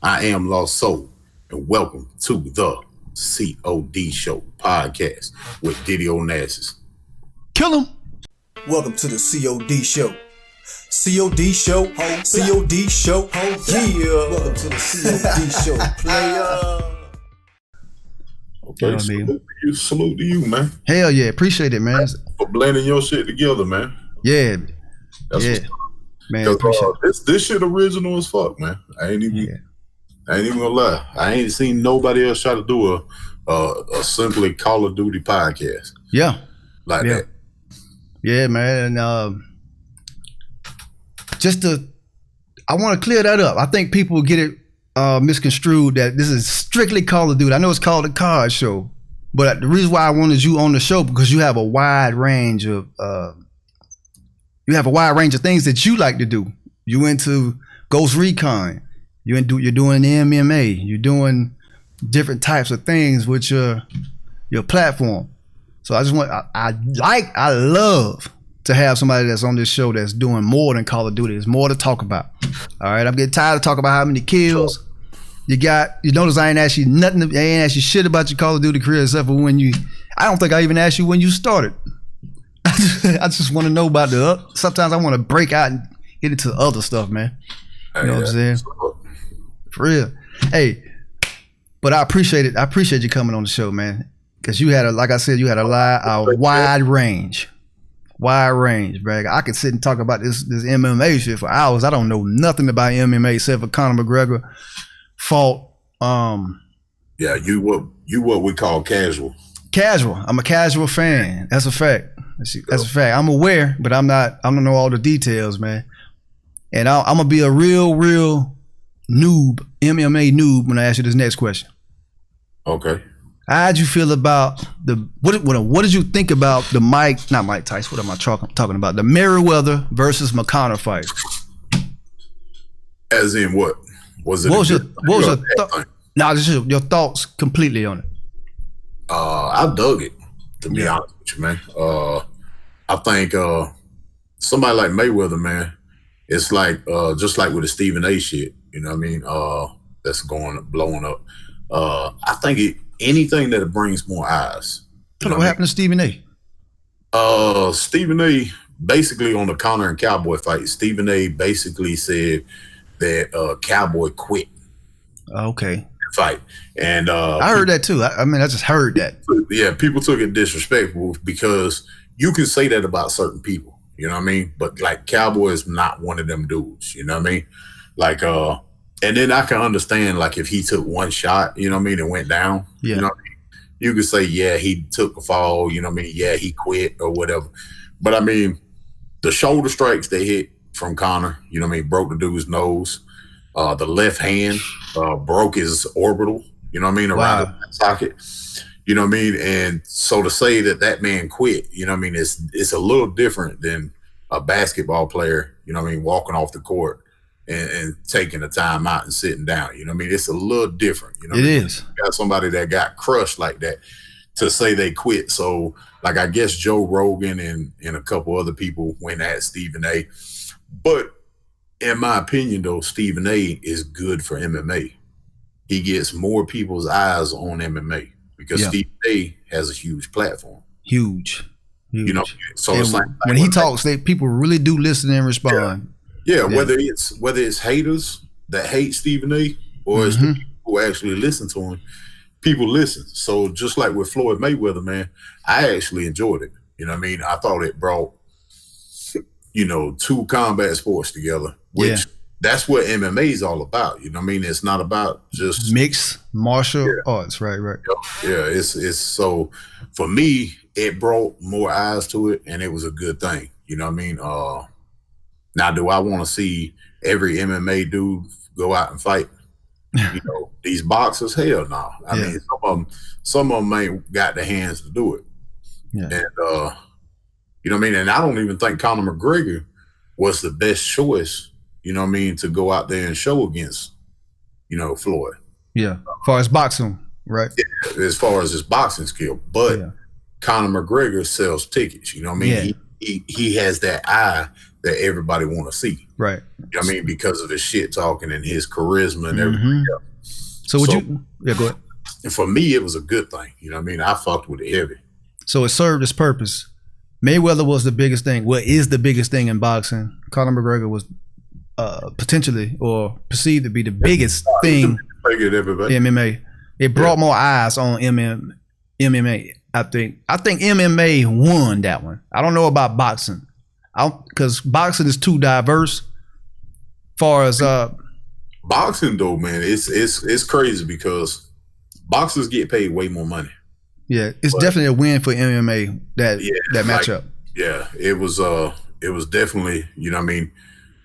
I am Lost Soul, and welcome to the COD Show podcast with Diddy Onasis. Kill him. Welcome to the COD Show. COD Show, COD Show, yeah. Welcome to the COD Show, player. Okay, salute to you, man. Hell yeah, appreciate it, man. For blending your shit together, man. Yeah, That's yeah, man. Appreciate it. This shit original as fuck, man. I ain't even gonna lie. I ain't seen nobody else try to do a simply Call of Duty podcast. Yeah, like that. Yeah, man. And I want to clear that up. I think people get it misconstrued that this is strictly Call of Duty. I know it's called a card show, but the reason why I wanted you on the show because you have a wide range of things that you like to do. You into Ghost Recon. You're doing the MMA. You're doing different types of things with your platform. So I just want I love to have somebody that's on this show that's doing more than Call of Duty. There's more to talk about. All right, I'm getting tired of talking about how many kills you got. You notice I ain't asked you nothing. I ain't asked you shit about your Call of Duty career except for when you. I don't think I even asked you when you started. I just want to know about sometimes I want to break out and get into other stuff, man. You know what I'm saying? For real. Hey, but I appreciate it. I appreciate you coming on the show, man. Because you had like I said, you had a wide range. Wide range, bro. I could sit and talk about this MMA shit for hours. I don't know nothing about MMA except for Conor McGregor fought. Yeah, you what we call casual. Casual. I'm a casual fan. That's a fact. That's a fact. I'm aware, but I don't know all the details, man. And I'm gonna be a real noob, MMA noob, when I ask you this next question. Okay. How'd you feel about what did you think about the not Mike Tyson, what am I talking about? The Merriweather versus McConnell fight? As in what? Was it? What was your thoughts completely on it? I dug it, to be honest with you, man. I think somebody like Mayweather, man, it's like just like with the Stephen A shit, you know what I mean? That's blowing up. I think anything that brings more eyes. What happened to Stephen A? Stephen A, basically on the Conor and Cowboy fight, Stephen A basically said that Cowboy quit. Okay. Fight. And I heard that too. I mean, I just heard that. Yeah, people took it disrespectful because you can say that about certain people, you know what I mean? But like Cowboy is not one of them dudes, you know what I mean? Like and then I can understand, like, if he took one shot, you know what I mean, and went down, you know what I mean? You could say, yeah, he took a fall, you know what I mean? Yeah, he quit or whatever. But I mean, the shoulder strikes they hit from Conor, you know what I mean, broke the dude's nose. The left hand broke his orbital, you know what I mean, around the socket, you know what I mean? And so to say that man quit, you know what I mean, it's a little different than a basketball player, you know what I mean, walking off the court and taking the time out and sitting down, you know what I mean? It's a little different, you know. It is. You got somebody that got crushed like that to say they quit. So like, I guess Joe Rogan and a couple other people went at Stephen A. But in my opinion, though, Stephen A is good for MMA. He gets more people's eyes on MMA because Stephen A has a huge platform. Huge. You know, so it's like when he talks, people really do listen and respond. Yeah, whether it's haters that hate Stephen A or it's the people who actually listen to him, people listen. So just like with Floyd Mayweather, man, I actually enjoyed it. You know what I mean? I thought it brought, you know, two combat sports together, which that's what MMA is all about. You know what I mean? It's not about just mixed martial arts, right? Yeah, it's so for me, it brought more eyes to it, and it was a good thing. You know what I mean? Now, do I want to see every MMA dude go out and fight? You know, these boxers? Hell no. I mean, some of them ain't got the hands to do it. Yeah. And you know what I mean? And I don't even think Conor McGregor was the best choice, you know what I mean, to go out there and show against, you know, Floyd. Yeah, as far as boxing, right? Yeah, as far as his boxing skill. But Conor McGregor sells tickets, you know what I mean? he has that eye that everybody want to see. Right. You know what I mean? Because of his shit talking and his charisma and everything else. So would you? Yeah, go ahead. And for me, it was a good thing. You know what I mean? I fucked with it heavy. So it served its purpose. Mayweather was the biggest thing. What is the biggest thing in boxing? Conor McGregor was potentially or perceived to be the biggest thing in MMA. It brought more eyes on MMA. I think MMA won that one. I don't know about boxing, because boxing is too diverse. Far as boxing though, man, it's crazy because boxers get paid way more money. Yeah, it's definitely a win for MMA that matchup. Yeah, it was definitely, you know what I mean,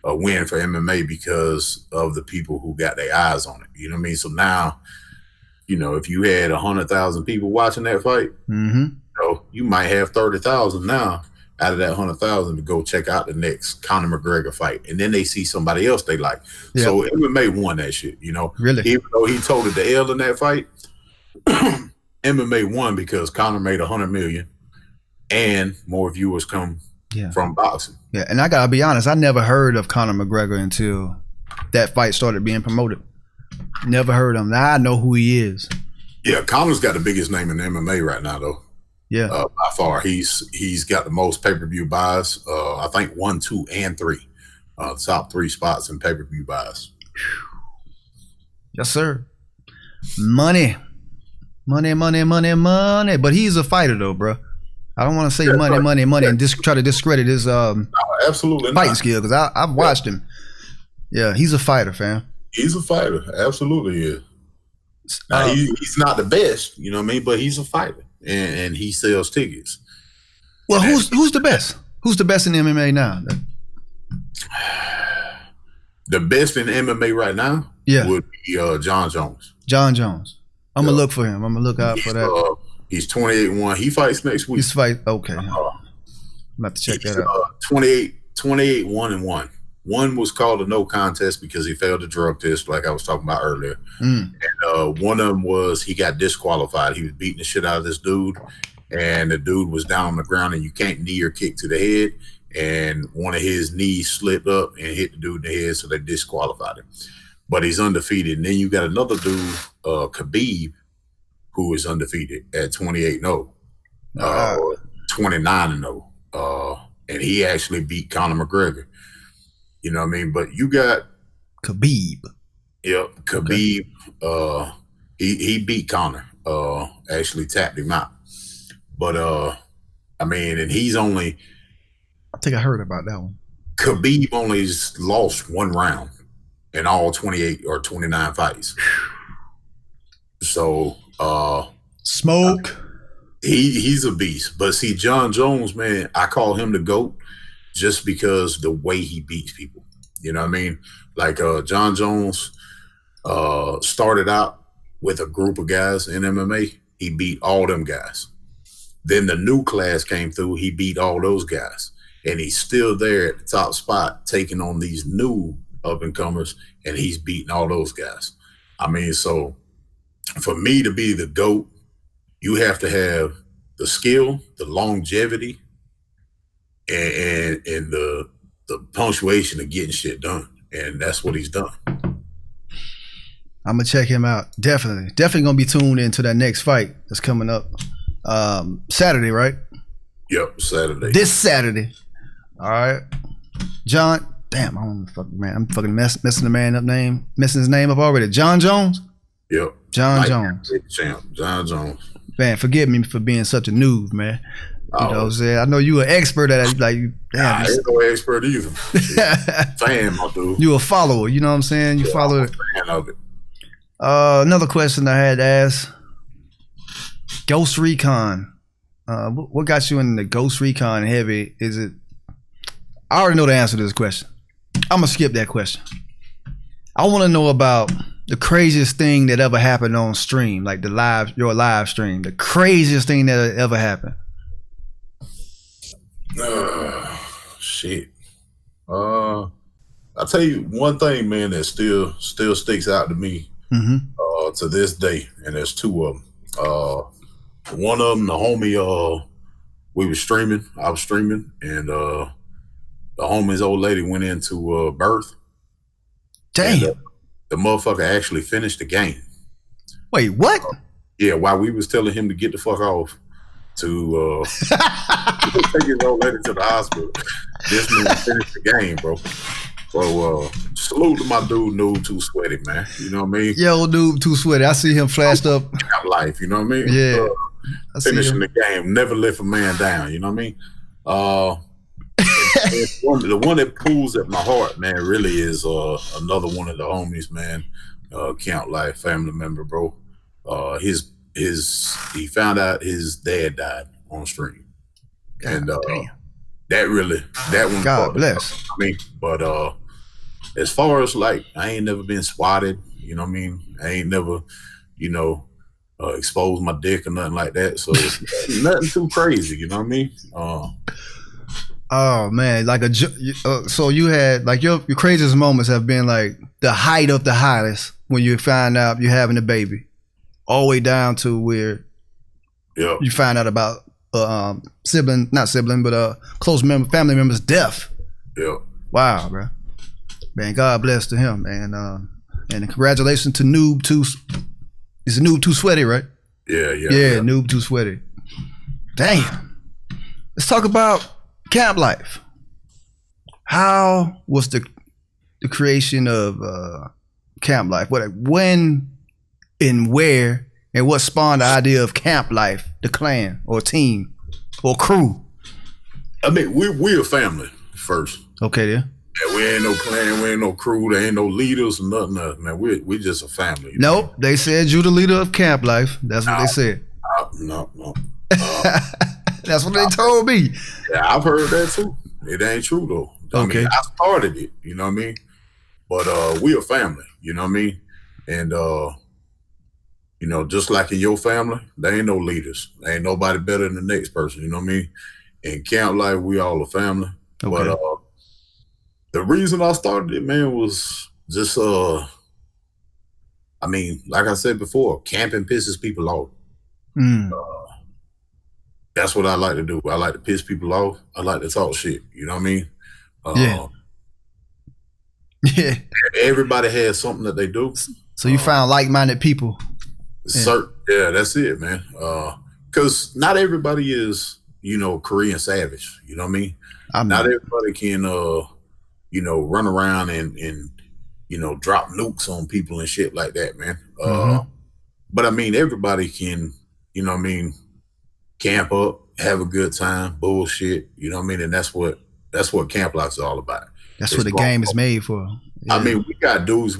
a win for MMA because of the people who got their eyes on it. You know what I mean? So now, you know, if you had 100,000 people watching that fight, you know, you might have 30,000 now out of that 100,000 to go check out the next Conor McGregor fight, and then they see somebody else they like. Yep. So MMA won that shit. You know, really, even though he told it the L in that fight. MMA won because Conor made 100 million and more viewers come from boxing. Yeah, and I gotta be honest, I never heard of Conor McGregor until that fight started being promoted. Never heard of him. Now I know who he is. Yeah, Conor's got the biggest name in MMA right now, though. Yeah, by far, he's got the most pay-per-view buys. I think 1, 2, and 3, top 3 spots in pay-per-view buys. Yes, sir. Money. But he's a fighter though, bro. I don't want to say money, and just try to discredit his absolutely fighting skill, because I've watched him. Yeah, he's a fighter, fam. He's a fighter, absolutely is. Now, he's not the best, you know what I mean, but he's a fighter, and he sells tickets. Well, who's the best? Who's the best in MMA now? The best in MMA right now would be John Jones. John Jones. I'm gonna look for him. I'm gonna look out for that. He's 28-1. He fights next week. Okay. I'm about to check that out. 28-1-1. One was called a no contest because he failed the drug test, like I was talking about earlier. And one of them was he got disqualified. He was beating the shit out of this dude, and the dude was down on the ground, and you can't knee or kick to the head. And one of his knees slipped up and hit the dude in the head, so they disqualified him. But he's undefeated. And then you got another dude, Khabib, who is undefeated at 28-0, 29-0. And he actually beat Conor McGregor. You know what I mean? But you got Khabib. Yep, Khabib. Okay. He beat Conor. Actually tapped him out. But I mean, and he's only. I think I heard about that one. Khabib only lost 1 round in all 28 or 29 fights. So smoke. He's a beast. But see, John Jones, man, I call him the GOAT just because the way he beats people. You know what I mean? Like John Jones started out with a group of guys in MMA. He beat all them guys. Then the new class came through. He beat all those guys. And he's still there at the top spot taking on these new up-and-comers, and he's beating all those guys. I mean, so for me to be the GOAT, you have to have the skill, the longevity, and the punctuation of getting shit done. And that's what he's done. I'm going to check him out. Definitely going to be tuned into that next fight that's coming up Saturday, right? Yep, Saturday. This Saturday. All right. John, damn, I'm fucking messing the man up name. Messing his name up already. John Jones? Yep. John Jones. John Jones. Man, forgive me for being such a noob, man. You know what I'm saying? I know you an expert at it. Like, I ain't no expert either. Fan, my dude. You a follower, you know what I'm saying? You follow it. Fan of it. Another question I had to ask. Ghost Recon. What got you in the Ghost Recon heavy? Is it? I already know the answer to this question. I'm gonna skip that question. I want to know about the craziest thing that ever happened on stream, like your live stream. The craziest thing that ever happened. Shit. I'll tell you one thing, man, that still sticks out to me to this day, and there's 2 of them. One of them, the homie we were streaming. I was streaming, and the homie's old lady went into birth. Damn. And, the motherfucker actually finished the game. Wait, what? Yeah, while we was telling him to get the fuck off to take his old lady to the hospital, this man finished the game, bro. So salute to my dude, Noob Too Sweaty, man. You know what I mean? Yo, Noob Too Sweaty. I see him flashed up. Life, you know what I mean? Yeah. Finishing the game, never let a man down. You know what I mean? The one that pulls at my heart, man, really is another one of the homies, man. Count Life family member, bro. He found out his dad died on stream, and that one. God bless. I mean, but as far as like, I ain't never been swatted. You know what I mean? I ain't never, exposed my dick or nothing like that. So nothing too crazy. You know what I mean? Oh man, like so you had like your craziest moments have been like the height of the highest when you find out you're having a baby, all the way down to where you find out about not sibling, but close family member's death. Yeah. Wow, bro. Man, God bless to him, man. And congratulations to Noob Too. Is Noob Too Sweaty, right? Yeah. Noob Too Sweaty. Damn. Let's talk about camp life. How was the creation of camp life? When and where and what spawned the idea of camp life, the clan or team or crew? I mean, we're a family first. Okay, yeah. Yeah, we ain't no clan, we ain't no crew, there ain't no leaders or nothing. Man, we just a family. Nope, they said you the leader of camp life. That's what they said. No. That's what they told me. Yeah, I've heard that too. It ain't true though. Okay. I mean, I started it, you know what I mean? But we a family, you know what I mean? And just like in your family, there ain't no leaders. There ain't nobody better than the next person, you know what I mean? In camp life, we all a family. Okay. But the reason I started it, man, was just like I said before, camping pisses people off. That's what I like to do. I like to piss people off. I like to talk shit. You know what I mean? Yeah. Everybody has something that they do. So you found like-minded people. Yeah, that's it, man. Because not everybody is, Korean savage. You know what I mean? Not everybody can, run around and drop nukes on people and shit like that, man. But I mean, everybody can, camp up, have a good time, bullshit. You know what I mean? And that's what camp life's all about. That's what the game is made for. Yeah. I mean, we got dudes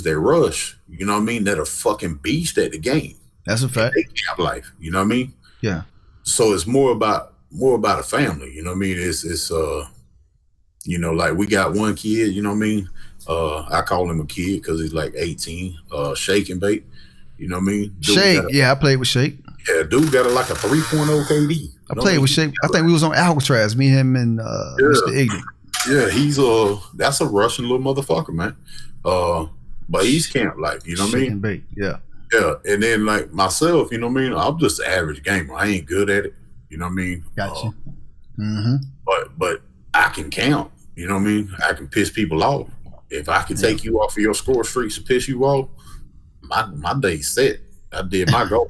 that rush, you know what I mean, that are fucking beast at the game. That's a fact. They camp life, you know what I mean? Yeah. So it's more about a family, you know what I mean? It's like we got one kid, you know what I mean? I call him a kid because he's like 18, Shake and Bake, you know what I mean? Shake, I played with Shake. Yeah, dude got like a 3.0 KD. I played with Shake. I think we was on Alcatraz, me, him, and Mr. Ignorant. Yeah, he's that's a Russian little motherfucker, man. But he's camp life, you know what I mean? Bake, yeah. Yeah, and then like myself, you know what I mean? I'm just an average gamer. I ain't good at it, you know what I mean? Gotcha. But I can count, you know what I mean? I can piss people off. If I can take you off of your score streaks and piss you off, my day's set. I did my goal.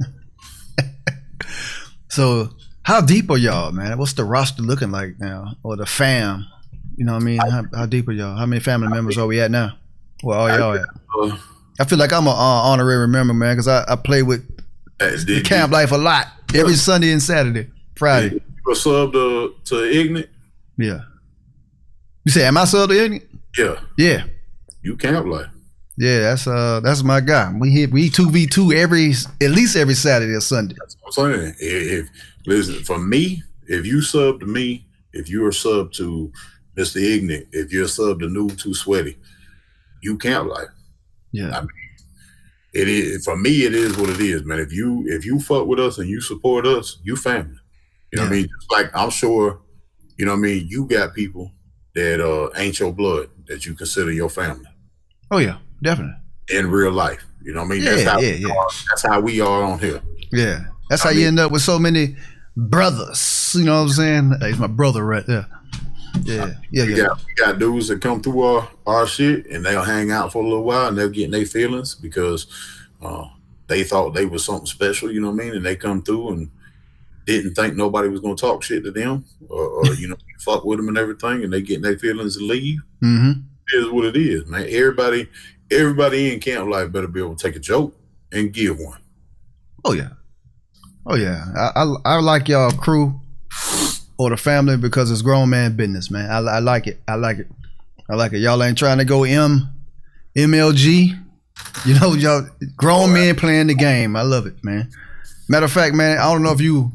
So how deep are y'all, man? What's the roster looking like now? Or the fam? You know what I mean? How deep are y'all? How many family members are we at now? Where are y'all at? I feel like I'm an honorary member, man, because I play with the camp life a lot. Every Sunday and Saturday, Friday. You a sub to Ignorant? Yeah. You say, am I sub to Ignorant? Yeah. Yeah. You camp life. Yeah, that's my guy. We 2v2 at least every Saturday or Sunday. That's what I'm saying. Listen, for me, if you sub to me, if you're a sub to Mr. Ignorant, if you're a sub to Noob Too Sweaty, you camp life. Yeah. I mean, it is, for me, it is what it is, man. If you fuck with us and you support us, you family. You know what I mean? Just like I'm sure, you know what I mean, you got people that ain't your blood that you consider your family. Oh yeah, definitely. In real life. You know what I mean? Yeah, that's how we are on here. Yeah. That's how you end up with so many brothers. You know what I'm saying? Hey, he's my brother right there. Yeah. We got dudes that come through our shit and they'll hang out for a little while and they'll get in their feelings because they thought they was something special, you know what I mean? And they come through and didn't think nobody was gonna talk shit to them or you know, fuck with them and everything, and they get in their feelings and leave. Mm-hmm. It is what it is, man. Everybody in camp life better be able to take a joke and give one. Oh yeah. I like y'all crew or the family because it's grown man business, man. I like it. Y'all ain't trying to go MLG. You know, y'all grown men playing the game. I love it, man. Matter of fact, man, I don't know if you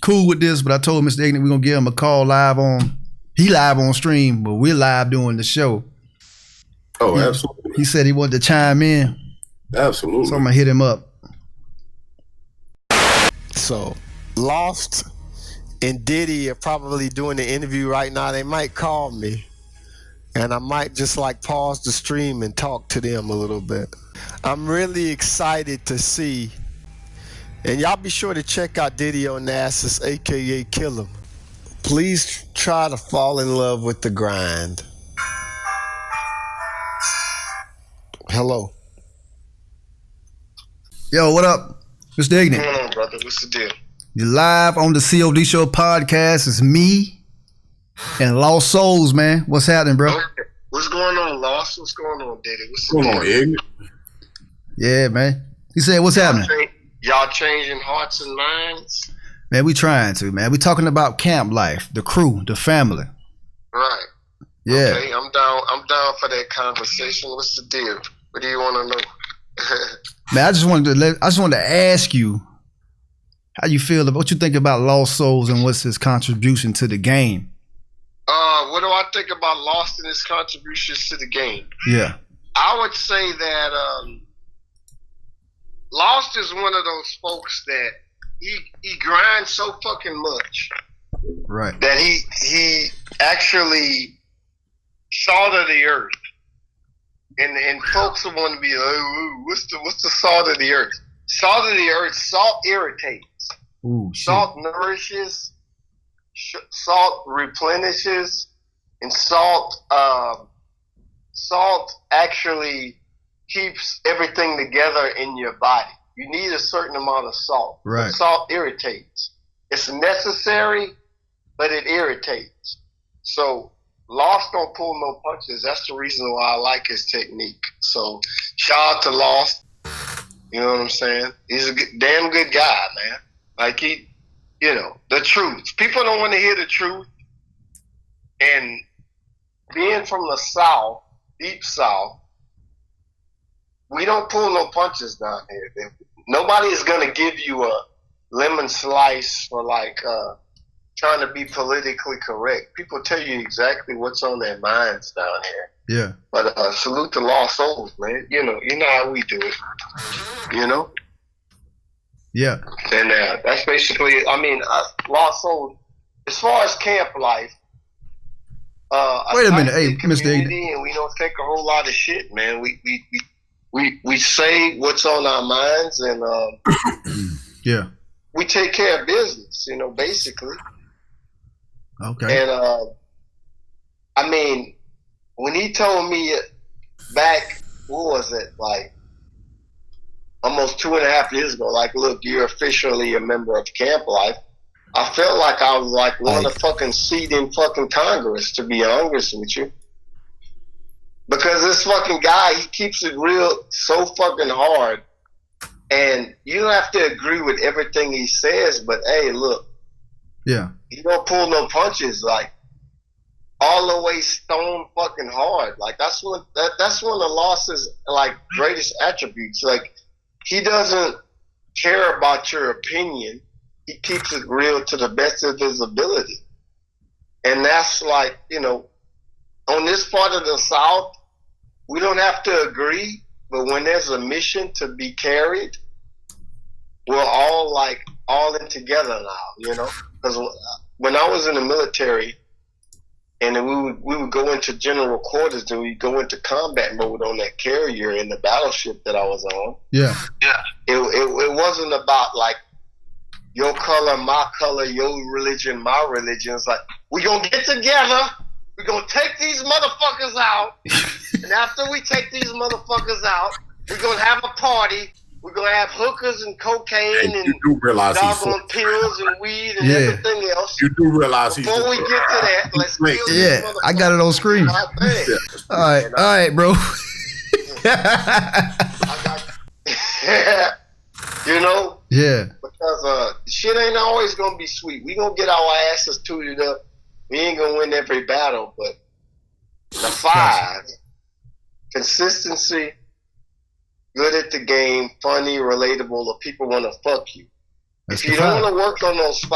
cool with this, but I told Mr. Ignorant we're gonna give him a call live on stream, but we're live doing the show. Oh, absolutely. He said he wanted to chime in. Absolutely. So I'm gonna hit him up. So Lost and Diddy are probably doing the interview right now. They might call me and I might just like pause the stream and talk to them a little bit. I'm really excited to see, and y'all be sure to check out Diddy Onasis, aka Kill 'Em. Please try to fall in love with the grind. Hello. Yo, what up, Mr. Ignorant? What's going on, brother? What's the deal? You're live on the COD Show podcast. It's me and Lost Souls, man. What's happening, bro? Okay. What's going on, Lost? What's going on, Diddy? What's Come on, Ignorant. Yeah, man. He said, what's happening? Y'all changing hearts and minds? Man, we trying to, man. We talking about camp life, the crew, the family. Right. Yeah. Okay, I'm down for that conversation. What's the deal? What do you want to know? Man, I just wanted to ask you how you feel about what you think about Lost Souls and what's his contribution to the game. What do I think about Lost and his contributions to the game? Yeah. I would say that Lost is one of those folks that he grinds so fucking much, right, that he actually salt of the earth, and folks will want to be like, ooh, what's the salt of the earth? Salt of the earth, salt irritates. Ooh, shit. Salt nourishes, salt replenishes, and salt actually keeps everything together in your body. You need a certain amount of salt. Right. But salt irritates. It's necessary, but it irritates. So Lost don't pull no punches. That's the reason why I like his technique. So shout out to Lost. You know what I'm saying? He's a damn good guy, man. Like the truth. People don't want to hear the truth. And being from the South, deep South, we don't pull no punches down here. Nobody is going to give you a lemon slice for trying to be politically correct. People tell you exactly what's on their minds down here. Yeah. But salute to Lost Souls, man. You know how we do it. You know? Yeah. And that's basically, Lost Souls, as far as camp life, wait a minute, hey, Mr. Ignorant, and we don't take a whole lot of shit, man. We say what's on our minds, and yeah, we take care of business, basically. Okay. And when he told me back, what was it, almost 2.5 years ago, look, you're officially a member of camp life, I felt like I was one of the fucking seat in fucking Congress, to be honest with you. Because this fucking guy, he keeps it real so fucking hard. And you don't have to agree with everything he says, but hey, look. Yeah. He don't pull no punches, all the way stone fucking hard. That's one of Lost's greatest attributes. He doesn't care about your opinion. He keeps it real to the best of his ability. And that's on this part of the South, we don't have to agree, but when there's a mission to be carried, we're all in together now, Because when I was in the military, and then we would go into general quarters, and we'd go into combat mode on that carrier in the battleship that I was on. Yeah. Yeah. It wasn't about your color, my color, your religion, my religion. It's like, we're going to get together. We're going to take these motherfuckers out. And after we take these motherfuckers out, we're going to have a party. We're going to have hookers and cocaine and doggone pills and weed and everything else. You do realize before we get to that, let's kill these motherfuckers. I got it on screen. All right, bro. You know? Yeah. Because shit ain't always going to be sweet. We going to get our asses tooted up. We ain't going to win every battle, but the 5, consistency, good at the game, funny, relatable, or people want to fuck you. If you don't want to work on those 5,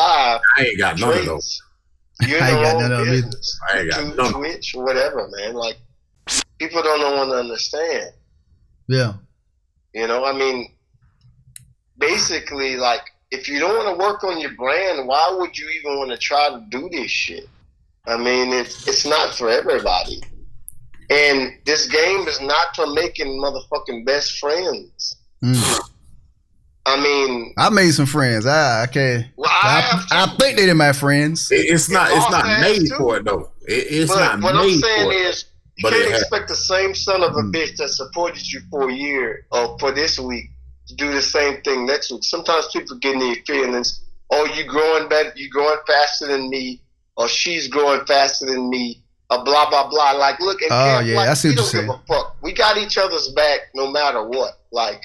I ain't got none of those. You're in your own business. I ain't got none. Twitch, whatever, man. Like, people don't want to understand. Yeah. You know, I mean, basically, like, if you don't want to work on your brand, why would you even want to try to do this shit? I mean, it's not for everybody. And this game is not for making motherfucking best friends. I mean, I made some friends. I can't. Well, I think they're my friends. It's not made for it though. It's not made for it. What I'm saying is, you can't expect the same son of a bitch that supported you for a year or for this week to do the same thing next week. Sometimes people get in their feelings. Oh, you growing better? You growing faster than me? Or she's growing faster than me? Or blah blah blah. Like, look, at I see what you're saying. We don't give a fuck. We got each other's back no matter what. Like,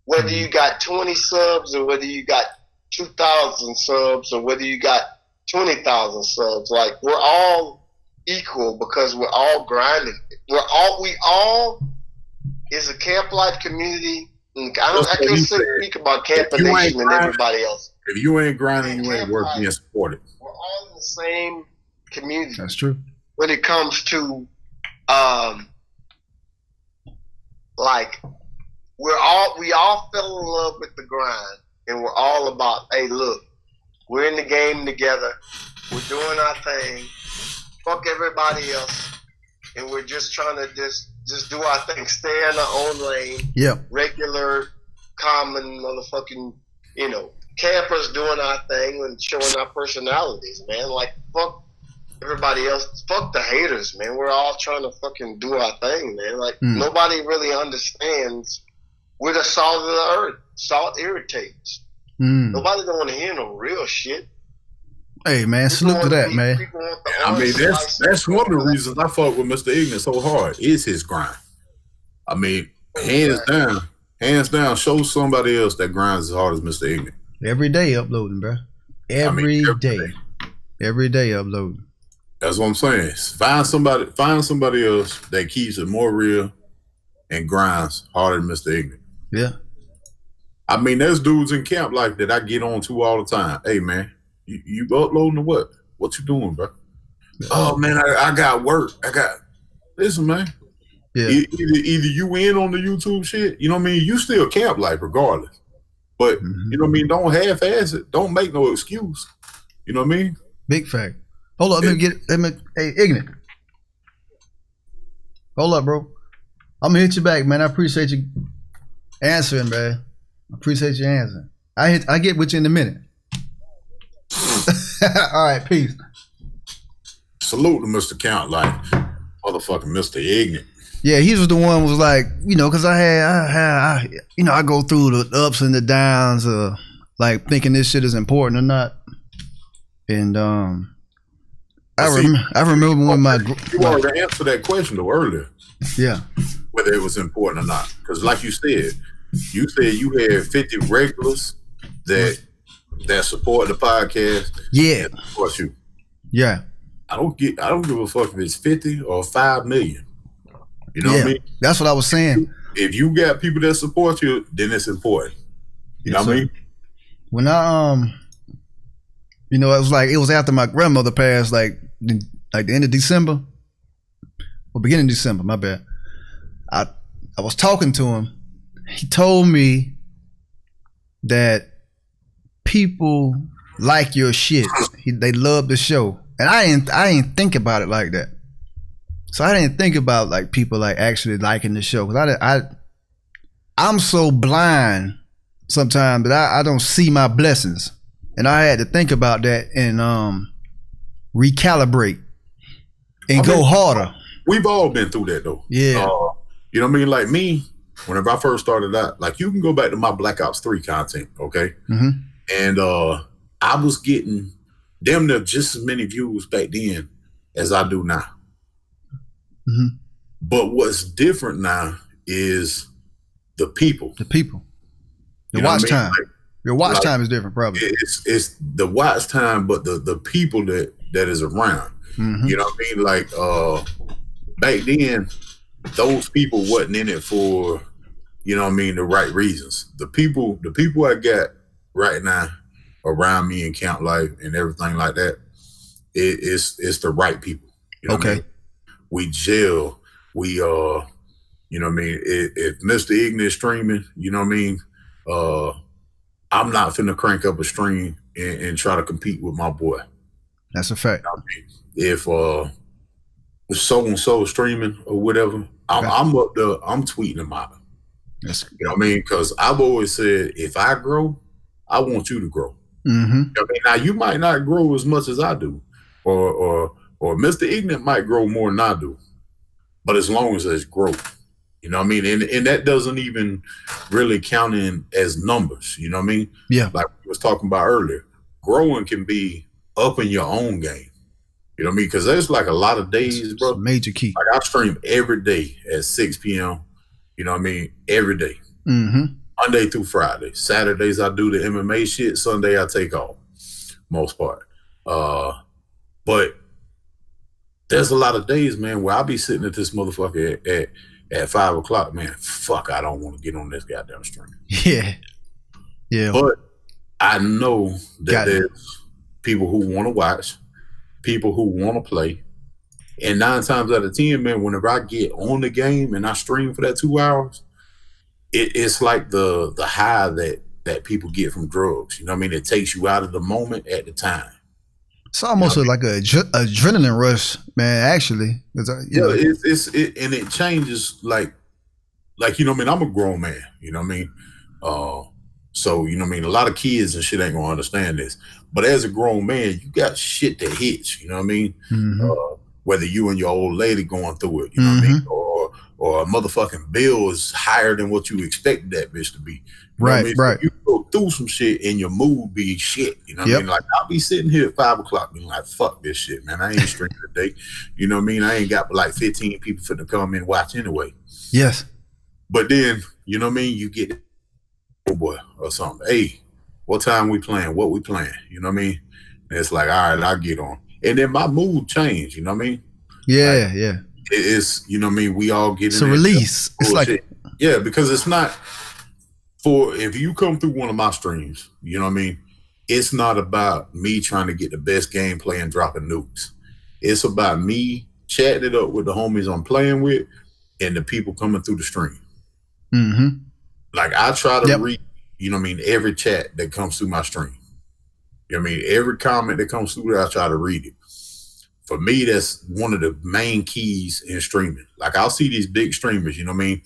whether you got 20 subs or whether you got 2,000 subs or whether you got 20,000 subs, like, we're all equal because we're all grinding. We all is a camp life community. I can't speak about Camp Nation and everybody else. If you ain't grinding, you ain't worth being supported. We're all in the same community. That's true. When it comes to, like, we all fell in love with the grind, and we're all about, hey, look, we're in the game together, we're doing our thing, fuck everybody else, and we're just trying to just do our thing, stay in our own lane. Yep. Regular, common motherfucking, campers doing our thing and showing our personalities, man. Like, fuck everybody else. Fuck the haters, man. We're all trying to fucking do our thing, man. Like, nobody really understands. We're the salt of the earth. Salt irritates. Nobody don't want to hear no real shit. Hey, man, salute to that, man. I mean, that's one of the reasons I fuck with Mr. Ignorant so hard is his grind. I mean, hands down, show somebody else that grinds as hard as Mr. Ignorant. Every day uploading, bro. Every day uploading. That's what I'm saying. Find somebody else that keeps it more real and grinds harder than Mr. Ignorant. Yeah. I mean, there's dudes in camp like that I get on to all the time. Hey, man, you uploading or what? What you doing, bro? Yeah. Oh, man, I got work. Listen, man. Yeah. Either you in on the YouTube shit, you know what I mean? You still camp life regardless. But, you know what I mean? Don't half-ass it. Don't make no excuse. You know what I mean? Big fact. Hold up, hey, Ignorant. Hold up, bro. I'm gonna hit you back, man. I appreciate you answering, man. I appreciate you answering. I get with you in a minute. All right, peace. Salute to Mr. Count, like motherfucking Mr. Ignorant. Yeah, he was the one who was like, because I go through the ups and the downs of like thinking this shit is important or not. And I remember when you already answered that question though earlier. Yeah. Whether it was important or not. Because like you said you had 50 regulars that support the podcast. Yeah. That support you. Yeah. I don't give a fuck if it's 50 or 5 million. You know what I mean? That's what I was saying. If you got people that support you, then it's important. You know what I mean? When it was after my grandmother passed, like the end of December or beginning of December. My bad. I was talking to him. He told me that people like your shit. They love the show, and I didn't think about it like that. So I didn't think about like people like actually liking the show, because I'm so blind sometimes that I don't see my blessings. And I had to think about that and recalibrate and go harder. We've all been through that though. Yeah. You know what I mean? Like me, whenever I first started out, like you can go back to my Black Ops 3 content, okay? Mm-hmm. And I was getting damn near just as many views back then as I do now. Mm-hmm. But what's different now is the people. The people. The watch time. Like, your watch time is different, probably. It's the watch time, but the people that is around. Mm-hmm. You know what I mean? Like back then, those people wasn't in it for, you know what I mean, the right reasons. The people I got right now around me in Camp Life and everything like that, it's the right people. You know okay. What I mean? We gel. We you know what I mean? If Mr. Ignis streaming, you know what I mean? I'm not finna crank up a stream and try to compete with my boy. That's a fact. You know what I mean? If so-and-so streaming or whatever, I'm up there, I'm tweeting them out. You know what I mean? Because I've always said, if I grow, I want you to grow. Mm-hmm. You know what I mean? Now, you might not grow as much as I do, or Mr. Ignorant might grow more than I do, but as long as there's growth, you know what I mean? And that doesn't even really count in as numbers, you know what I mean? Yeah. Like we was talking about earlier, growing can be up in your own game. You know what I mean? Because there's like a lot of days, bro. Major key. Like I stream every day at 6 p.m. You know what I mean? Every day. Mm-hmm. Monday through Friday. Saturdays I do the MMA shit. Sunday I take off. Most part. But there's a lot of days, man, where I'll be sitting at this motherfucker at 5 o'clock, man. Fuck, I don't want to get on this goddamn stream. Yeah. Yeah. But I know that there's people who want to watch, people who want to play. And 9 times out of 10, man, whenever I get on the game and I stream for that 2 hours, it's like the high that people get from drugs. You know what I mean? It takes you out of the moment at the time. It's almost like a adrenaline rush, man, actually. And it changes like, you know what I mean? I'm a grown man, you know what I mean? So, you know what I mean? A lot of kids and shit ain't gonna understand this. But as a grown man, you got shit that hits, you know what I mean? Mm-hmm. Whether you and your old lady going through it, you know what I mean? Or a motherfucking bill is higher than what you expected that bitch to be. You know what I mean? Right. So you go through some shit and your mood be shit. You know what I mean? Like I'll be sitting here at 5 o'clock being like, fuck this shit, man. I ain't streaming today. You know what I mean? I ain't got like 15 people for to come in and watch anyway. Yes. But then, you know what I mean? You get boy or something. Hey, what time we playing? What we playing? You know what I mean? And it's like, all right, I'll get on. And then my mood changed, you know what I mean? Yeah, like, yeah. It's, you know what I mean? We all get it's a release. It's like, yeah, because it's not for, if you come through one of my streams, you know what I mean? It's not about me trying to get the best gameplay and dropping nukes. It's about me chatting it up with the homies I'm playing with and the people coming through the stream. Mm-hmm. Like I try to read, you know what I mean, every chat that comes through my stream. You know what I mean? Every comment that comes through there, I try to read it. For me, that's one of the main keys in streaming. Like I'll see these big streamers, you know what I mean?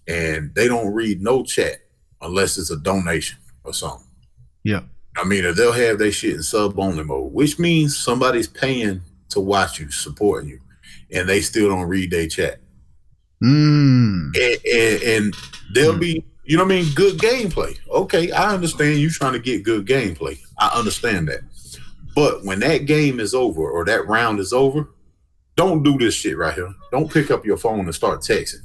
And they don't read no chat unless it's a donation or something. Yeah. I mean, or they'll have their shit in sub-only mode, which means somebody's paying to watch you, supporting you, and they still don't read their chat. And they'll be, you know what I mean, good gameplay. Okay, I understand you trying to get good gameplay. I understand that. But when that game is over or that round is over, don't do this shit right here. Don't pick up your phone and start texting.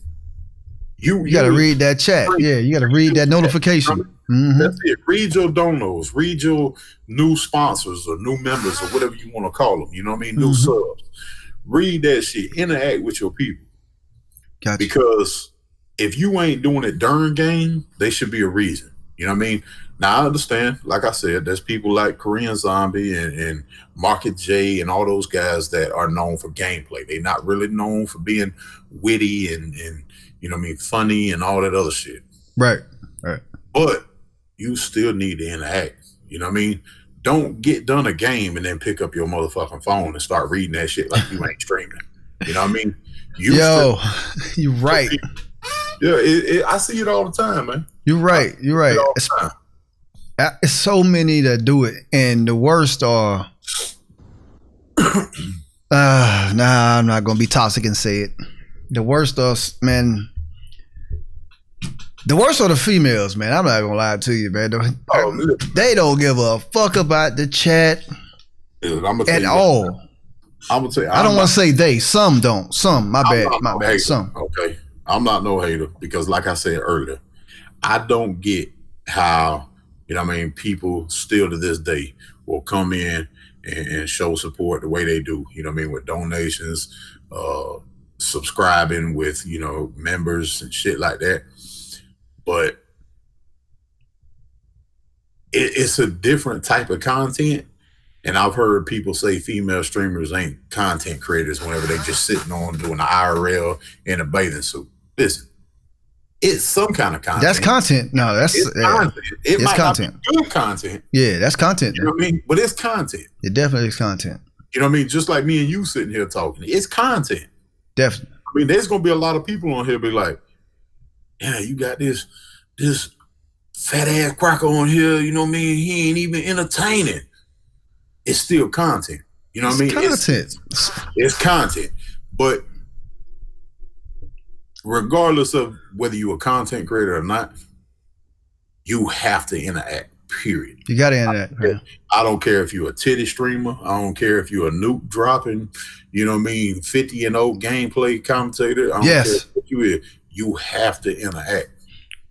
You got to read that chat. Yeah, you got to read that notification. Mm-hmm. That's it. Read your donos. Read your new sponsors or new members or whatever you want to call them. You know what I mean? New subs. Read that shit. Interact with your people. Gotcha. Because if you ain't doing it during game, there should be a reason. You know what I mean? Now I understand, like I said, there's people like Korean Zombie and Market J and all those guys that are known for gameplay. They're not really known for being witty and you know what I mean, funny and all that other shit. Right. But you still need to interact. You know what I mean? Don't get done a game and then pick up your motherfucking phone and start reading that shit like you ain't streaming. You know what I mean? You're right. Yeah, I see it all the time, man. You're right. It's so many that do it, and the worst are. Nah, I'm not gonna be toxic and say it. The worst are, man. The worst are the females, man. I'm not gonna lie to you, man. They don't give a fuck about the chat at all. I'm gonna tell you, I don't want to say they. Some don't. Some. My bad. Some. Okay. I'm not no hater because, like I said earlier, I don't get how, you know what I mean, people still to this day will come in and show support the way they do, you know what I mean, with donations, subscribing with, you know, members and shit like that. But it's a different type of content. And I've heard people say female streamers ain't content creators whenever they just sitting on doing the IRL in a bathing suit. Listen, it's some kind of content. That's content. No, that's content. It might content. not be good content. Yeah, that's content. You know what I mean? But it's content. It definitely is content. You know what I mean? Just like me and you sitting here talking. It's content. Definitely. I mean, there's gonna be a lot of people on here be like, yeah, you got this fat ass cracker on here, you know what I mean? He ain't even entertaining. It's still content. You know what I mean? Content. It's content. But regardless of whether you're a content creator or not, you have to interact, period. You got to interact, man. I don't care if you're a titty streamer. I don't care if you're a nuke dropping, you know what I mean, 50-0 gameplay commentator. I don't care what you is. You have to interact.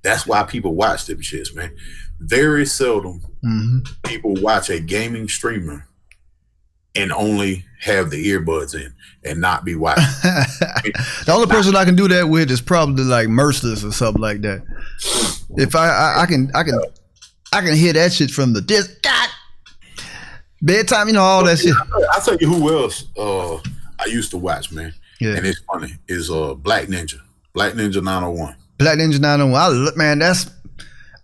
That's why people watch them shits, man. Very seldom people watch a gaming streamer and only have the earbuds in and not be watching. The only person I can do that with is probably like Merciless or something like that. If I can hear that shit from the bedtime, you know, all that shit. I'll tell you who else I used to watch, man. Yeah. And it's funny, is Black Ninja. Black Ninja 901. Black Ninja 901. Man, that's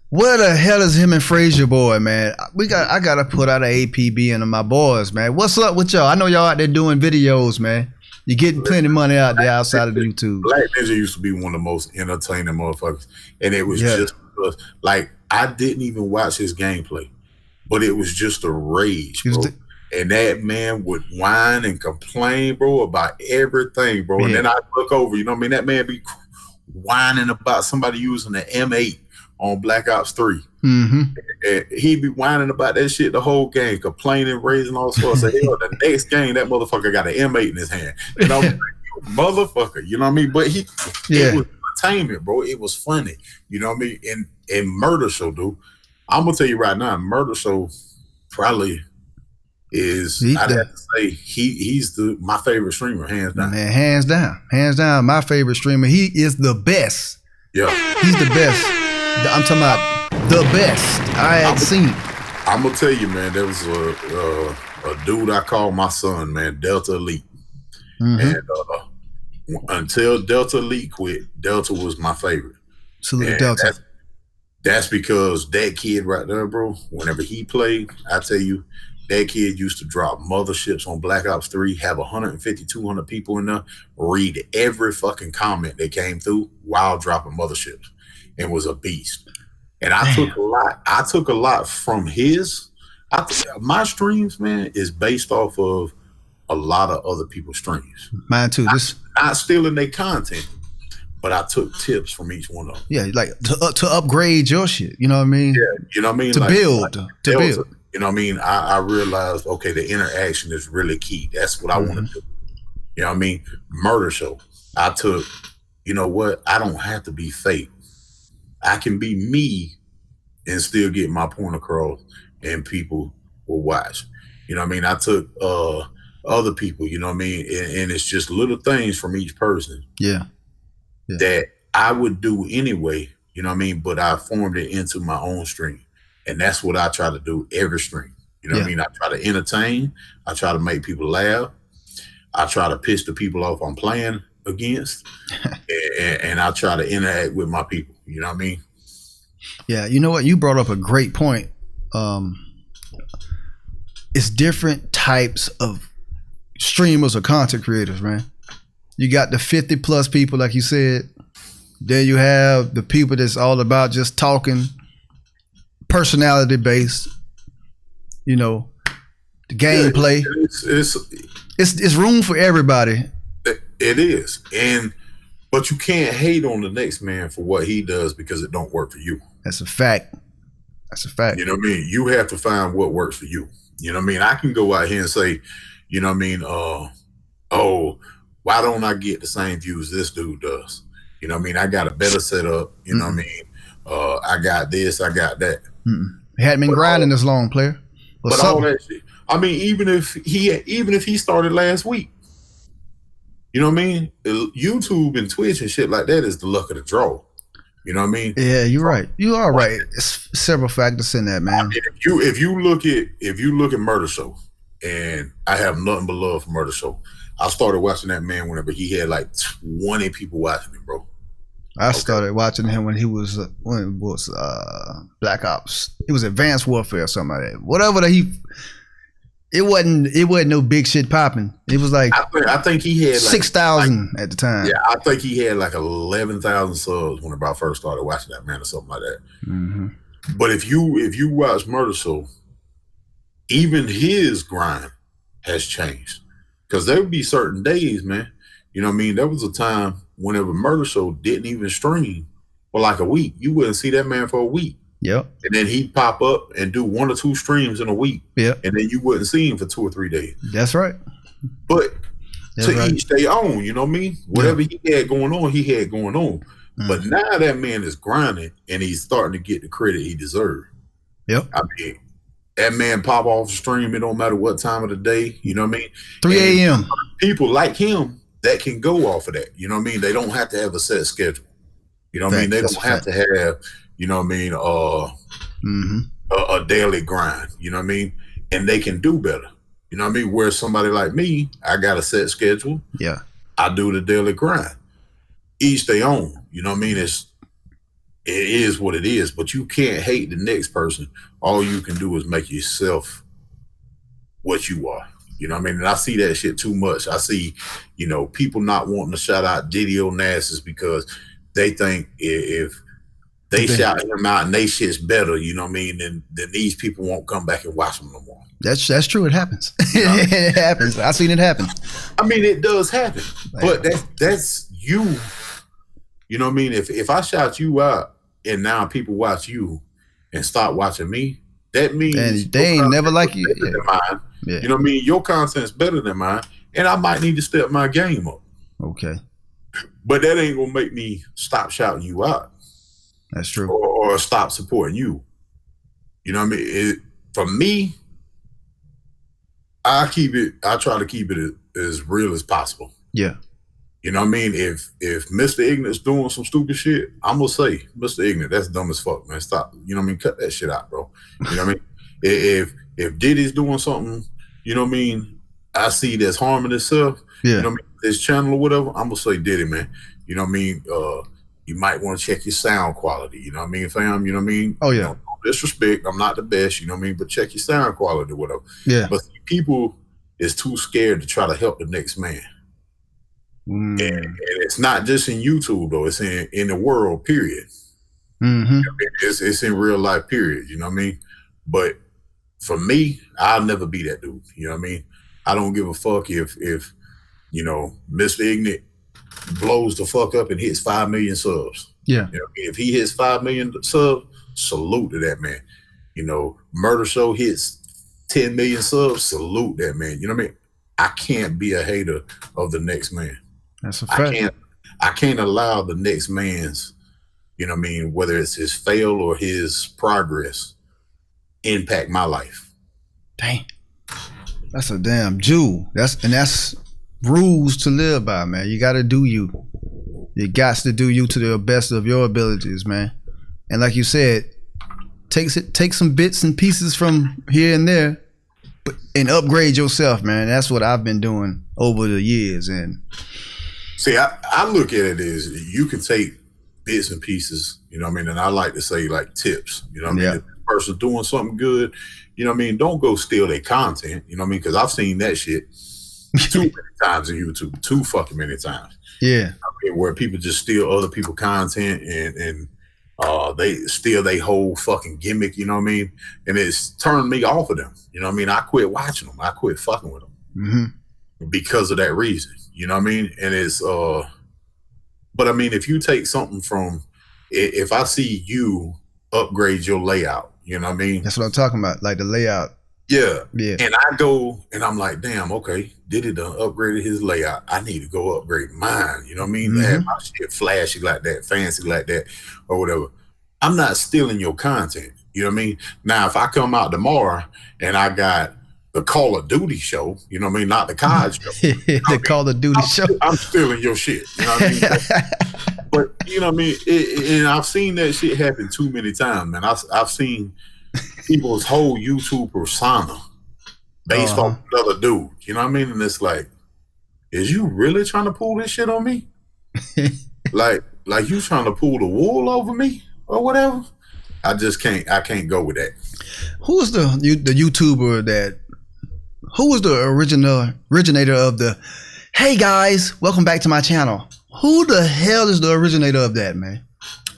where the hell is him and Frazier boy, man? I gotta put out an APB into my boys, man. What's up with y'all? I know y'all out there doing videos, man. You're getting plenty of money out there outside of YouTube. Black Ninja used to be one of the most entertaining motherfuckers. And it was just because, like, I didn't even watch his gameplay, but it was just a rage, bro. And that man would whine and complain, bro, about everything, bro. And then I look over, you know what I mean? That man be whining about somebody using the M8 on Black Ops 3. And he'd be whining about that shit the whole game, complaining, raising all sorts of hell. The next game, that motherfucker got an M8 in his hand. You know, motherfucker, you know what I mean? But it was entertainment, bro. It was funny. You know what I mean? And Murder Show, dude. I'm gonna tell you right now, Murder Show probably is, I'd have to say he's my favorite streamer, hands down. Man, hands down, my favorite streamer. He is the best. Yeah, he's the best. I'm talking about the best I had seen. I'm gonna tell you, man. There was a dude I call my son, man, Delta Elite, and until Delta Elite quit, Delta was my favorite. Salute Delta. That's because that kid right there, bro. Whenever he played, I tell you, that kid used to drop motherships on Black Ops 3, have 150, 200 people in there, read every fucking comment that came through while dropping motherships, and was a beast. And I took a lot from his. My streams, man, is based off of a lot of other people's streams. Mine too. Not stealing their content, but I took tips from each one of them. Yeah, like to upgrade your shit. You know what I mean? Yeah, you know what I mean? To build. You know what I mean? I realized, okay, the interaction is really key. That's what I want to do. You know what I mean? Murder Show. I took, you know what? I don't have to be fake. I can be me and still get my point across, and people will watch. You know what I mean? I took other people, you know what I mean? And it's just little things from each person. Yeah. That I would do anyway, you know what I mean? But I formed it into my own stream. And that's what I try to do every stream. You know what I mean? I try to entertain. I try to make people laugh. I try to piss the people off I'm playing against. and I try to interact with my people. You know what I mean? Yeah. You know what? You brought up a great point. It's different types of streamers or content creators, man. You got the 50 plus people, like you said. Then you have the people that's all about just talking personality based. You know, the gameplay. It's room for everybody. It is, but you can't hate on the next man for what he does because it don't work for you. That's a fact. That's a fact. You know what I mean? You have to find what works for you. You know what I mean? I can go out here and say, you know what I mean? Oh, why don't I get the same views this dude does? You know what I mean? I got a better setup. You know what I mean? I got this, I got that. He hadn't been grinding this long, player. But all that shit. I mean, even if he started last week, you know what I mean? YouTube and Twitch and shit like that is the luck of the draw. You know what I mean? Yeah, you're right. You are right. It's several factors in that, man. I mean, if you look at Murder Show, and I have nothing but love for Murder Show. I started watching that man whenever he had like 20 people watching him, bro. I started watching him when it was Black Ops. It was Advanced Warfare or something like that. Whatever it wasn't no big shit popping. It was like I think he had like 6,000 at the time. Yeah, I think he had like 11,000 subs whenever I first started watching that man or something like that. Mm-hmm. But if you watch Murder Show, even his grind has changed. Because there would be certain days, man. You know what I mean? There was a time whenever Murder Show didn't even stream for like a week. You wouldn't see that man for a week. Yep. And then he'd pop up and do 1 or 2 streams in a week. Yep. And then you wouldn't see him for 2 or 3 days. That's right. But each their own, you know what I mean? Whatever he had going on, he had going on. But now that man is grinding and he's starting to get the credit he deserves. Yep. I mean, that man pop off the stream, it don't matter what time of the day, you know what I mean? 3 a.m. People like him that can go off of that, you know what I mean? They don't have to have a set schedule. You know what I mean? They don't have to have, you know what I mean, a daily grind, you know what I mean? And they can do better. You know what I mean? Where somebody like me, I got a set schedule. Yeah. I do the daily grind. Each their own. You know what I mean? It is what it is, but you can't hate the next person. All you can do is make yourself what you are. You know what I mean? And I see that shit too much. I see, you know, people not wanting to shout out Diddy Onasis because they think if they shout him out and they shit's better, you know what I mean, then these people won't come back and watch them no more. That's true. It happens. It happens. I've seen it happen. I mean, it does happen, but that's you. You know what I mean? If I shout you out and now people watch you and start watching me, that means and they ain't never like you. Than mine. Yeah. You know what I mean? Your content's better than mine, and I might need to step my game up. Okay. But that ain't gonna make me stop shouting you out. That's true. Or stop supporting you. You know what I mean? For me, I try to keep it as real as possible. Yeah. You know what I mean? If Mr. Ignorant's doing some stupid shit, I'm gonna say, Mr. Ignorant, that's dumb as fuck, man. Stop. You know what I mean? Cut that shit out, bro. You know what I mean? If Diddy's doing something, you know what I mean, I see that's harming itself, you know what I mean, this channel or whatever, I'm gonna say Diddy, man. You know what I mean? You might want to check your sound quality, you know what I mean, fam? You know what I mean? Oh, yeah. You know, no disrespect, I'm not the best, you know what I mean? But check your sound quality or whatever. Yeah. But people is too scared to try to help the next man. And it's not just in YouTube though, it's in the world, period. You know what I mean? It's in real life, period, you know what I mean? But for me, I'll never be that dude, you know what I mean? I don't give a fuck if you know, Mr. Ignorant blows the fuck up and hits 5 million subs. Yeah. You know, if he hits 5 million subs, salute to that man. You know, Murder Show hits 10 million subs, salute that man. You know what I mean? I can't be a hater of the next man. That's a fact. I can't allow the next man's, you know what I mean, whether it's his fail or his progress, impact my life. Dang. That's a damn Jew. That's rules to live by, man. You gotta do you. You got to do you to the best of your abilities, man. And like you said, take some bits and pieces from here and there, and upgrade yourself, man. That's what I've been doing over the years. And see, I look at it as you can take bits and pieces, you know what I mean? And I like to say like tips, you know what I mean? If the person's doing something good, you know what I mean? Don't go steal their content, you know what I mean? Because I've seen that shit too many times in YouTube, too fucking many times. Yeah. I mean, where people just steal other people's content and They still they whole fucking gimmick, you know what I mean? And it's turned me off of them. You know what I mean? I quit watching them. I quit fucking with them because of that reason. You know what I mean? And it's but I mean, if you take something from, if I see you upgrade your layout, you know what I mean? That's what I'm talking about, like the layout. Yeah. Yeah. And I go and I'm like, damn, okay, Diddy done upgraded his layout. I need to go upgrade mine. You know what I mean? To have my shit flashy like that, fancy like that, or whatever. I'm not stealing your content. You know what I mean? Now, if I come out tomorrow and I got the Call of Duty show, you know what I mean? Not the COD show. The Call of Duty show. I'm stealing your shit. You know what I mean? But you know what I mean? And I've seen that shit happen too many times, man. I've seen people's whole YouTube persona based on another dude. You know what I mean? And it's like, is you really trying to pull this shit on me? like you trying to pull the wool over me or whatever? I can't go with that. Who was the YouTuber that? Who was the originator of the? Hey guys, welcome back to my channel. Who the hell is the originator of that, man?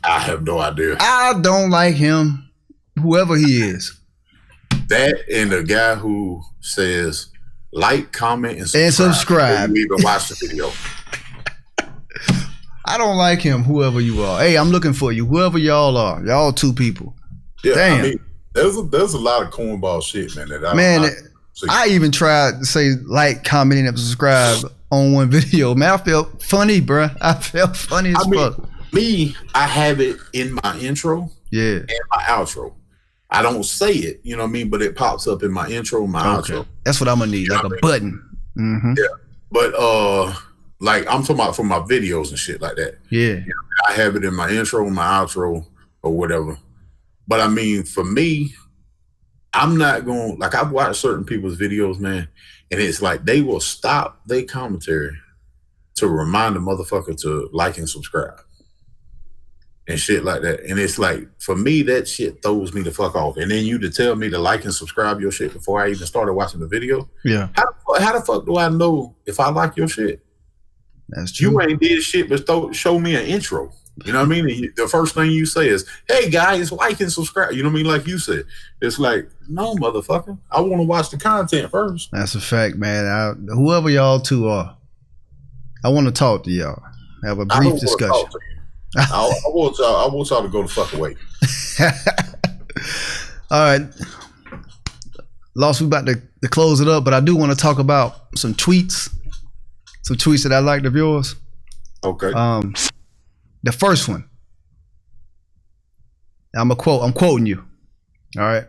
I have no idea. I don't like him, whoever he is. That and the guy who says like, comment, and subscribe. You even watch the video. I don't like him, whoever you are. Hey, I'm looking for you, whoever y'all are. Y'all two people. Yeah, damn. I mean, there's a lot of cornball shit, man. I even tried to say like, comment, and subscribe on one video. Man, I felt funny, bro. I felt funny as fuck. I have it in my intro, and my outro. I don't say it, you know what I mean, but it pops up in my intro, my outro. That's what I'm gonna need, like a button. Yeah, but like I'm talking about for my videos and shit like that. Yeah, you know, I have it in my intro, my outro, or whatever. But I mean, for me, I'm not going, like, I've watched certain people's videos, man, and it's like they will stop their commentary to remind the motherfucker to like and subscribe and shit like that. And it's like, for me, that shit throws me the fuck off. And then you to tell me to like and subscribe your shit before I even started watching the video. Yeah. How the fuck do I know if I like your shit? That's true. You ain't did shit but show me an intro. You know what I mean? The first thing you say is, hey guys, like and subscribe. You know what I mean? Like you said. It's like, no, motherfucker. I want to watch the content first. That's a fact, man. Whoever y'all two are, I want to talk to y'all. Have a brief discussion. I want y'all to go the fuck away. All right. Lost, we about to close it up, but I do want to talk about some tweets. Some tweets that I liked of yours. Okay. The first one. I'm quoting you. All right.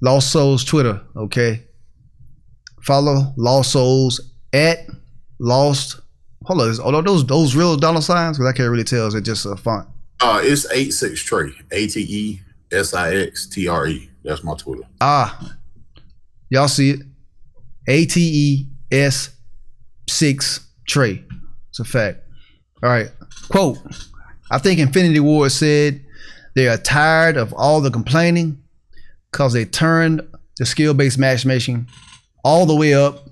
Lost Souls Twitter, okay? Follow Lost Souls at Lost. Hold on, are those real dollar signs? Because I can't really tell. Is it just a font? It's 86 Trey. ATESIXTRE. That's my Twitter. Y'all see it? ATES6 Trey. It's a fact. All right. Quote, I think Infinity Ward said they are tired of all the complaining because they turned the skill-based matchmaking all the way up.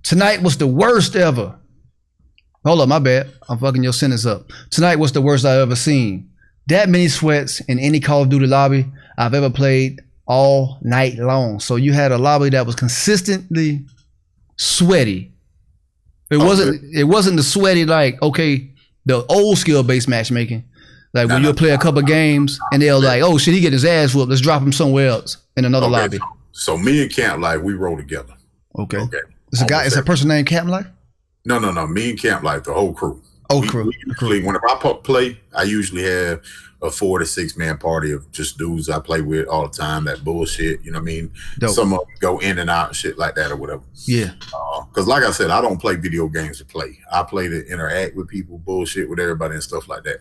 Tonight was the worst ever. Hold up, my bad. I'm fucking your sentence up. Tonight was the worst I've ever seen. That many sweats in any Call of Duty lobby I've ever played all night long. So you had a lobby that was consistently sweaty. It wasn't the sweaty like, okay, the old skill-based matchmaking. Like when you'll play a couple games and they'll like, oh shit, he get his ass whooped. Let's drop him somewhere else in another lobby. So me and Camp Life, we roll together. Okay. Is a person named Camp Life? No. Me and Camp Life, the whole crew. Crew. Whenever I play, I usually have a 4 to 6 man party of just dudes I play with all the time. That bullshit, you know what I mean? Dope. Some of them go in and out and shit like that or whatever. Yeah. Because like I said, I don't play video games to play. I play to interact with people, bullshit with everybody and stuff like that.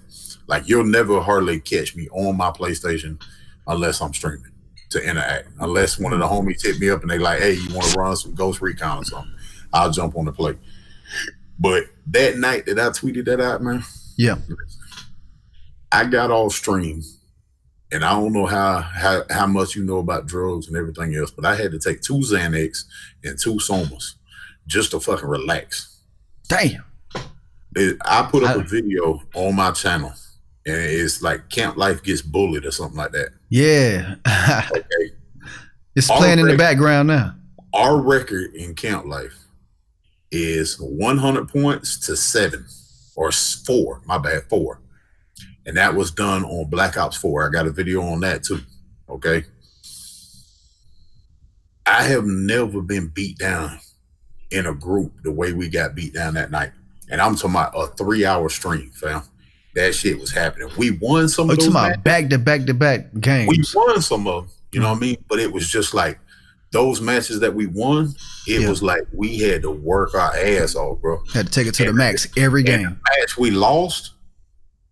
Like you'll never hardly catch me on my PlayStation unless I'm streaming to interact. Unless one of the homies hit me up and they like, hey, you want to run some Ghost Recon or something? I'll jump on the play. But that night that I tweeted that out, man. Yeah. I got off stream, and I don't know how much you know about drugs and everything else, but I had to take 2 Xanax and 2 Somas just to fucking relax. Damn. I put up a video on my channel and it's like Camp Life gets bullied or something like that. Yeah. Okay, It's playing in the background now. our record in Camp Life is 100 points to 7 or 4. My bad, 4. And that was done on Black Ops 4. I got a video on that too. Okay. I have never been beat down in a group the way we got beat down that night. And I'm talking about a 3-hour stream, fam. That shit was happening. We won some of those matches. Back to back games. We won some of them, you know what I mean? But it was just like those matches that we won, it was like we had to work our ass off, bro. Had to take it to the max every game. The match we lost,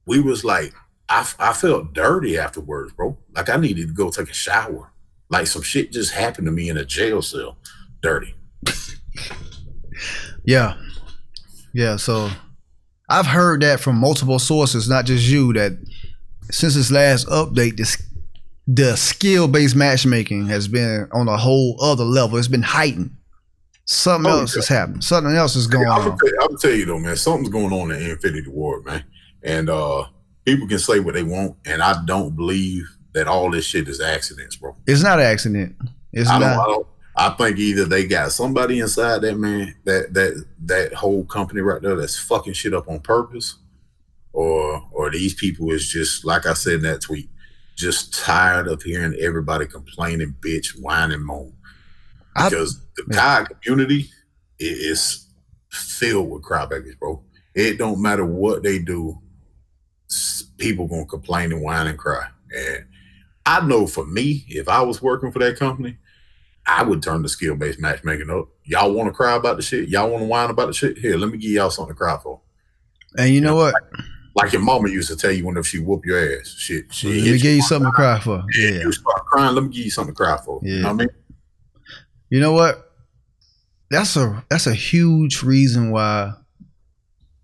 we was like, I felt dirty afterwards, bro. Like I needed to go take a shower. Like some shit just happened to me in a jail cell. Dirty. Yeah. So I've heard that from multiple sources, not just you, that since this last update, the skill-based matchmaking has been on a whole other level. It's been heightened. Something else has happened. Something else is going on. I'm tell you though, man, something's going on in Infinity Ward, man. And people can say what they want, and I don't believe that all this shit is accidents, bro. It's not an accident. I think either they got somebody inside that man, that whole company right there that's fucking shit up on purpose, or these people is just, like I said in that tweet, just tired of hearing everybody complaining, bitch, whine, and moan. Because the COD community is filled with crybabies, bro. It don't matter what they do, people gonna complain and whine and cry. And I know for me, if I was working for that company, I would turn the skill-based matchmaking up. Y'all want to cry about the shit? Y'all want to whine about the shit? Here, let me give y'all something to cry for. And you know what? Like your mama used to tell you whenever she whoop your ass. Shit, let me give you something to cry for. Yeah. You start crying, let me give you something to cry for. Yeah. You know what I mean? You know what? That's a huge reason why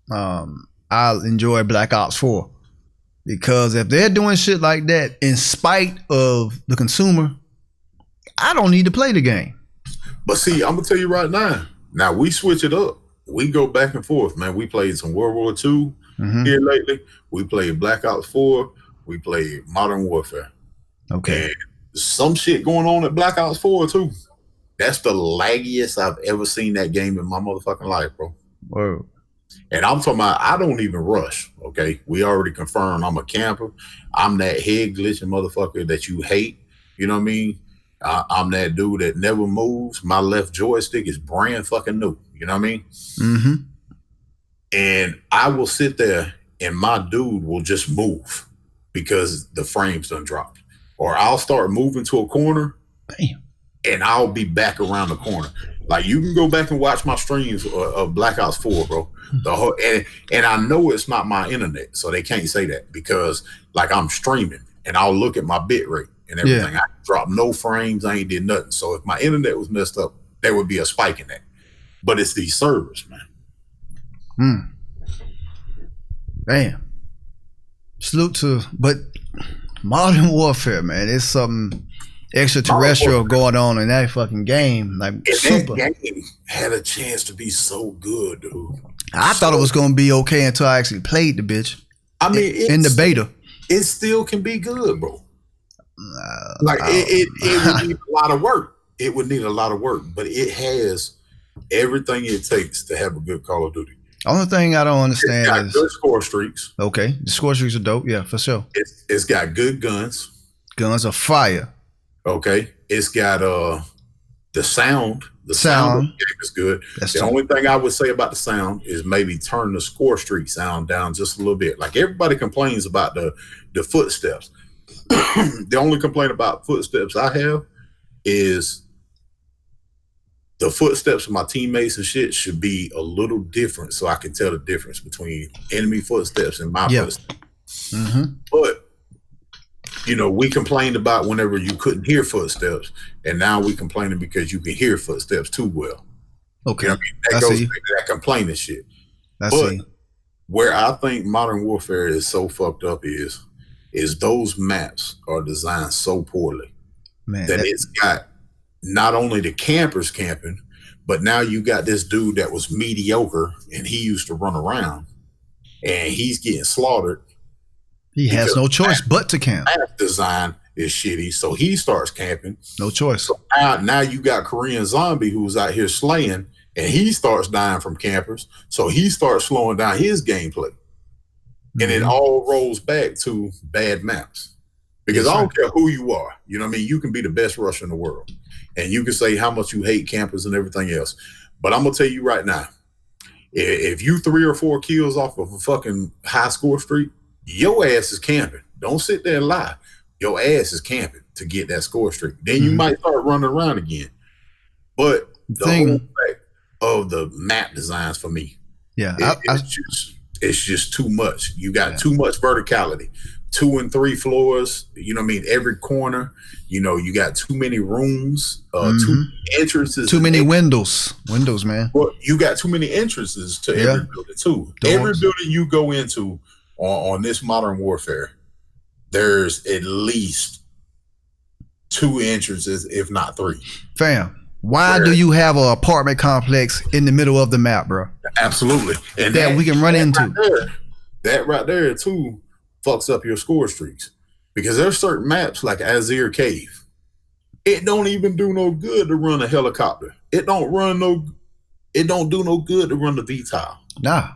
I enjoy Black Ops 4. Because if they're doing shit like that in spite of the consumer, I don't need to play the game. But see, I'm gonna tell you right now. Now we switch it up. We go back and forth, man. We played some World War II here lately. We played Black Ops 4. We played Modern Warfare. Okay. And some shit going on at Black Ops 4 too. That's the laggiest I've ever seen that game in my motherfucking life, bro. Whoa. And I'm talking about, I don't even rush, okay? We already confirmed I'm a camper. I'm that head glitching motherfucker that you hate. You know what I mean? I'm that dude that never moves. My left joystick is brand fucking new. You know what I mean? Mm-hmm. And I will sit there and my dude will just move because the frames done dropped. Or I'll start moving to a corner. Damn. And I'll be back around the corner. Like you can go back and watch my streams of Black Ops 4, bro. The whole and I know it's not my internet, so they can't say that because like I'm streaming and I'll look at my bit rate and everything. I drop no frames, I ain't did nothing. So if my internet was messed up, there would be a spike in that. But it's these servers, man. Damn. Salute to, but Modern Warfare, man, it's something extraterrestrial going on in that fucking game. Like super. That game had a chance to be so good, dude. I thought it was gonna be okay until I actually played the bitch. I mean, in the beta, it still can be good, bro. Like it would need a lot of work. It would need a lot of work, but it has everything it takes to have a good Call of Duty. Only thing I don't understand is good score streaks. Okay, the score streaks are dope. Yeah, for sure. It's got good guns. Guns are fire. Okay, it's got the sound. The sound of the game is good. The only thing I would say about the sound is maybe turn the score streak sound down just a little bit. Like everybody complains about the footsteps. The only complaint about footsteps I have is the footsteps of my teammates and shit should be a little different so I can tell the difference between enemy footsteps and my footsteps. But you know, we complained about whenever you couldn't hear footsteps, and now we complaining because you can hear footsteps too well. Okay, you know what I mean? That goes back to that complaining shit. But where I think Modern Warfare is so fucked up is those maps are designed so poorly that it's got not only the campers camping, but now you got this dude that was mediocre and he used to run around and he's getting slaughtered. He has no choice but to camp. Map design is shitty, so he starts camping. No choice. So now you got Korean Zombie who's out here slaying, and he starts dying from campers, so he starts slowing down his gameplay. And it all rolls back to bad maps. Because I don't care who you are. You know what I mean? You can be the best rusher in the world. And you can say how much you hate campers and everything else. But I'm going to tell you right now, if you 3 or 4 kills off of a fucking high score streak, your ass is camping. Don't sit there and lie. Your ass is camping to get that score streak. Then you might start running around again. But the whole fact of the map designs for me, it's just too much. You got too much verticality. 2 and 3 floors, you know what I mean? Every corner, you know, you got too many rooms, too many entrances. Too many windows. Windows, man. Well, you got too many entrances to every building, too. Doors. Every building you go into on this Modern Warfare, there's at least 2 entrances, if not 3. Fam, why do you have an apartment complex in the middle of the map, bro? Absolutely. And that we can run into. That right there, too, fucks up your score streaks, because there's certain maps like Azir Cave. It don't even do no good to run a helicopter. It don't do no good to run the VTOL. Nah.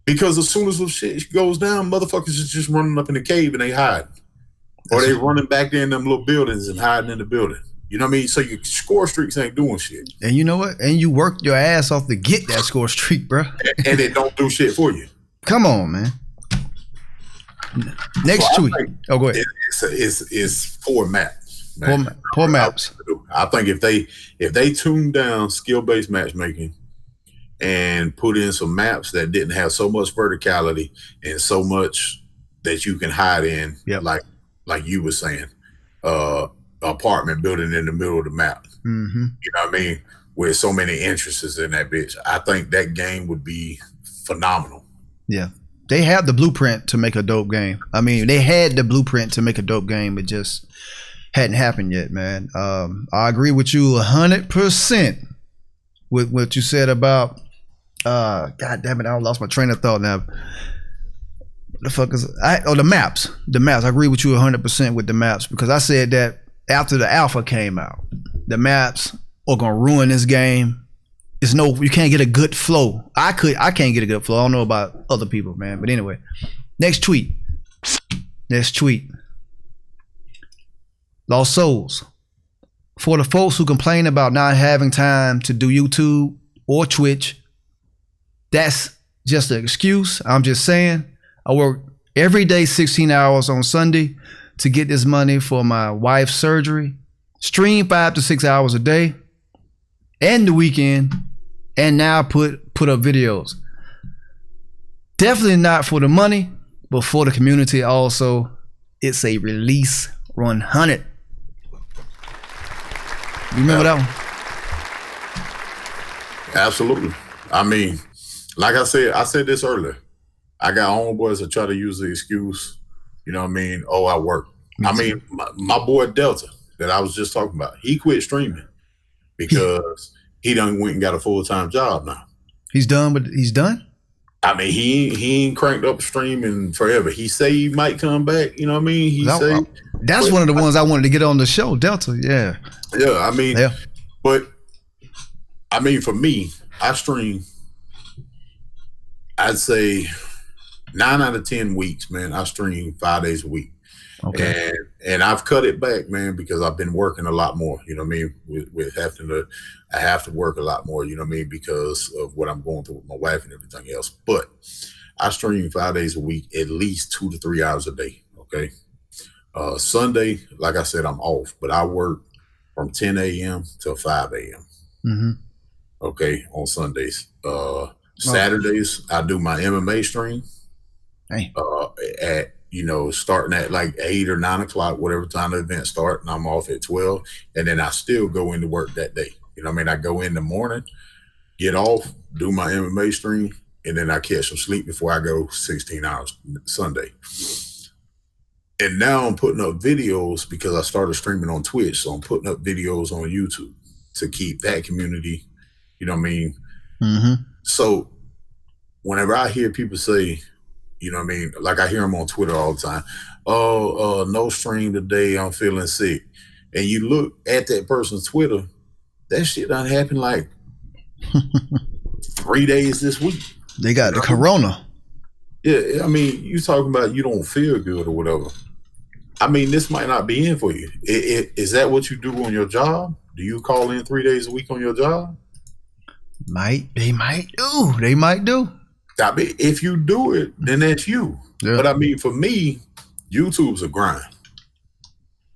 Because as soon as the shit goes down, motherfuckers is just running up in the cave and they hide. Or they running back there in them little buildings and hiding in the building. You know what I mean? So your score streaks ain't doing shit. And you know what? And you worked your ass off to get that score streak, bro. And it don't do shit for you. Come on, man. Next tweet. Oh, go ahead. It's poor maps. Poor maps. I think if they tune down skill-based matchmaking and put in some maps that didn't have so much verticality and so much that you can hide in, like you were saying, apartment building in the middle of the map. You know what I mean? With so many entrances in that bitch, I think that game would be phenomenal. Yeah. They have the blueprint to make a dope game. I mean, they had the blueprint to make a dope game. It just hadn't happened yet, man. I agree with you 100% with what you said about, God damn it, I lost my train of thought now. The fuck is, the maps. The maps. I agree with you 100% with the maps, because I said that after the alpha came out, the maps are going to ruin this game. You can't get a good flow. I can't get a good flow. I don't know about other people, man. But anyway, next tweet. Lost Souls. For the folks who complain about not having time to do YouTube or Twitch, that's just an excuse. I'm just saying, I work every day 16 hours on Sunday to get this money for my wife's surgery. Stream 5 to 6 hours a day and the weekend. And now put up videos. Definitely not for the money, but for the community also. It's a release 100. You remember that one? Absolutely. I mean, like I said this earlier. I got homeboys that try to use the excuse, you know what I mean? Oh, I work. I mean, my boy Delta that I was just talking about, he quit streaming because he done went and got a full-time job now. He's done, but he's done? I mean, he ain't cranked up streaming forever. He say he might come back, you know what I mean? That's one of the ones I wanted to get on the show, Delta, yeah. Yeah, I mean, but, I mean, for me, I stream, I'd say 9 out of 10 weeks, man, I stream 5 days a week. Okay. And I've cut it back, man, because I've been working a lot more, you know what I mean? With I have to work a lot more, you know what I mean? Because of what I'm going through with my wife and everything else. But I stream 5 days a week, at least 2 to 3 hours a day. Okay. Sunday, like I said, I'm off, but I work from 10 a.m. till 5 a.m. Okay. On Sundays. Saturdays, I do my MMA stream. Hey. At, you know, starting at like 8 or 9 o'clock, whatever time the event starts, and I'm off at 12. And then I still go into work that day. You know what I mean? I go in the morning, get off, do my MMA stream, and then I catch some sleep before I go 16 hours Sunday. And now I'm putting up videos because I started streaming on Twitch. So I'm putting up videos on YouTube to keep that community, you know what I mean? So whenever I hear people say, You know what I mean? Like I hear them on Twitter all the time. Oh, no stream today. I'm feeling sick. And you look at that person's Twitter, that shit done happened like 3 days this week. They got the corona. Yeah, I mean, you talking about you don't feel good or whatever. I mean, this might not be in for you. Is that what you do on your job? Do you call in 3 days a week on your job? They might do. I mean, if you do it, then that's you. Yeah. But I mean, for me, YouTube's a grind.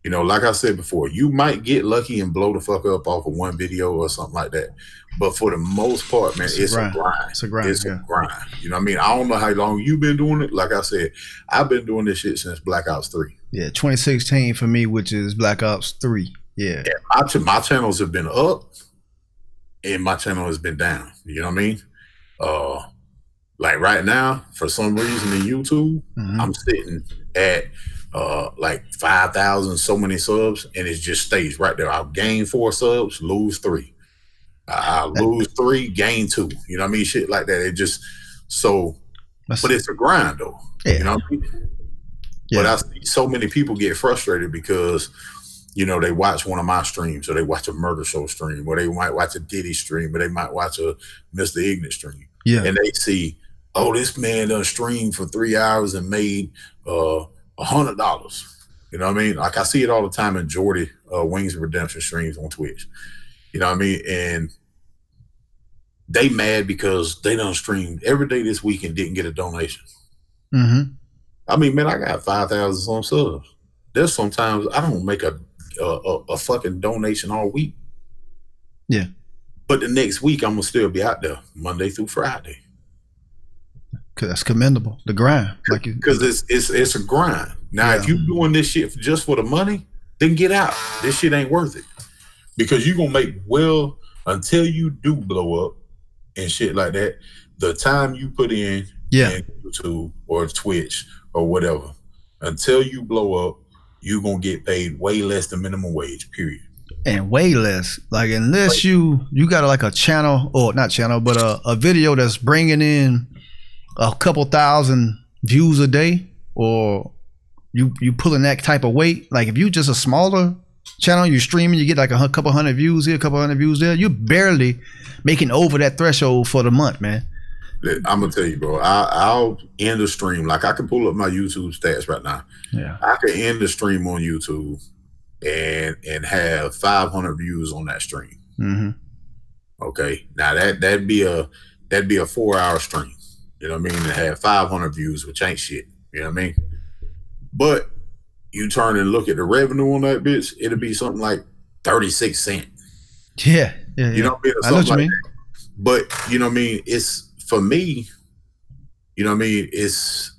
You know, like I said before, you might get lucky and blow the fuck up off of one video or something like that. But for the most part, man, it's a grind. It's a grind. It's a grind. You know what I mean? I don't know how long you've been doing it. Like I said, I've been doing this shit since Black Ops 3. Yeah, 2016 for me, which is Black Ops 3. Yeah. My channels have been up and my channel has been down. You know what I mean? Like right now, for some reason in YouTube, I'm sitting at like 5,000 so many subs, and it just stays right there. I'll gain 4 subs, lose 3. I lose 3, gain 2. You know what I mean? Shit like that. It just but it's a grind though. Yeah. You know what I mean? Yeah. But I see so many people get frustrated because, you know, they watch one of my streams, or they watch a Murder Show stream, or they might watch a Diddy stream, or they might watch a Mr. Ignorant stream. Yeah. And they see, oh, this man done streamed for 3 hours and made $100. You know what I mean? Like I see it all the time in Jordy Wings of Redemption streams on Twitch. You know what I mean? And they mad because they done streamed every day this week and didn't get a donation. I mean, man, I got 5,000 some subs. There's sometimes I don't make a fucking donation all week. Yeah. But the next week I'm gonna still be out there Monday through Friday. Cause that's commendable. The grind, because it's a grind. Now, if you doing this shit just for the money, then get out. This shit ain't worth it, because you gonna make until you do blow up and shit like that. The time you put in YouTube or Twitch or whatever, until you blow up, you gonna get paid way less than minimum wage. Period. And way less, like unless you got like a channel, or not channel, but a video that's bringing in a couple thousand views a day, or you pulling that type of weight. Like if you just a smaller channel, you streaming, you get like a couple hundred views here, a couple hundred views there, you're barely making over that threshold for the month, man. I'm gonna tell you, bro, I'll end the stream. Like I can pull up my YouTube stats right now. Yeah, I can end the stream on YouTube and have 500 views on that stream. Okay, now that'd be a 4-hour stream. You know what I mean? To have 500 views, which ain't shit. You know what I mean? But you turn and look at the revenue on that bitch, it'll be something like 36 cents. Yeah. You know what I mean? I know what you mean. But you know what I mean? It's for me, you know what I mean? It's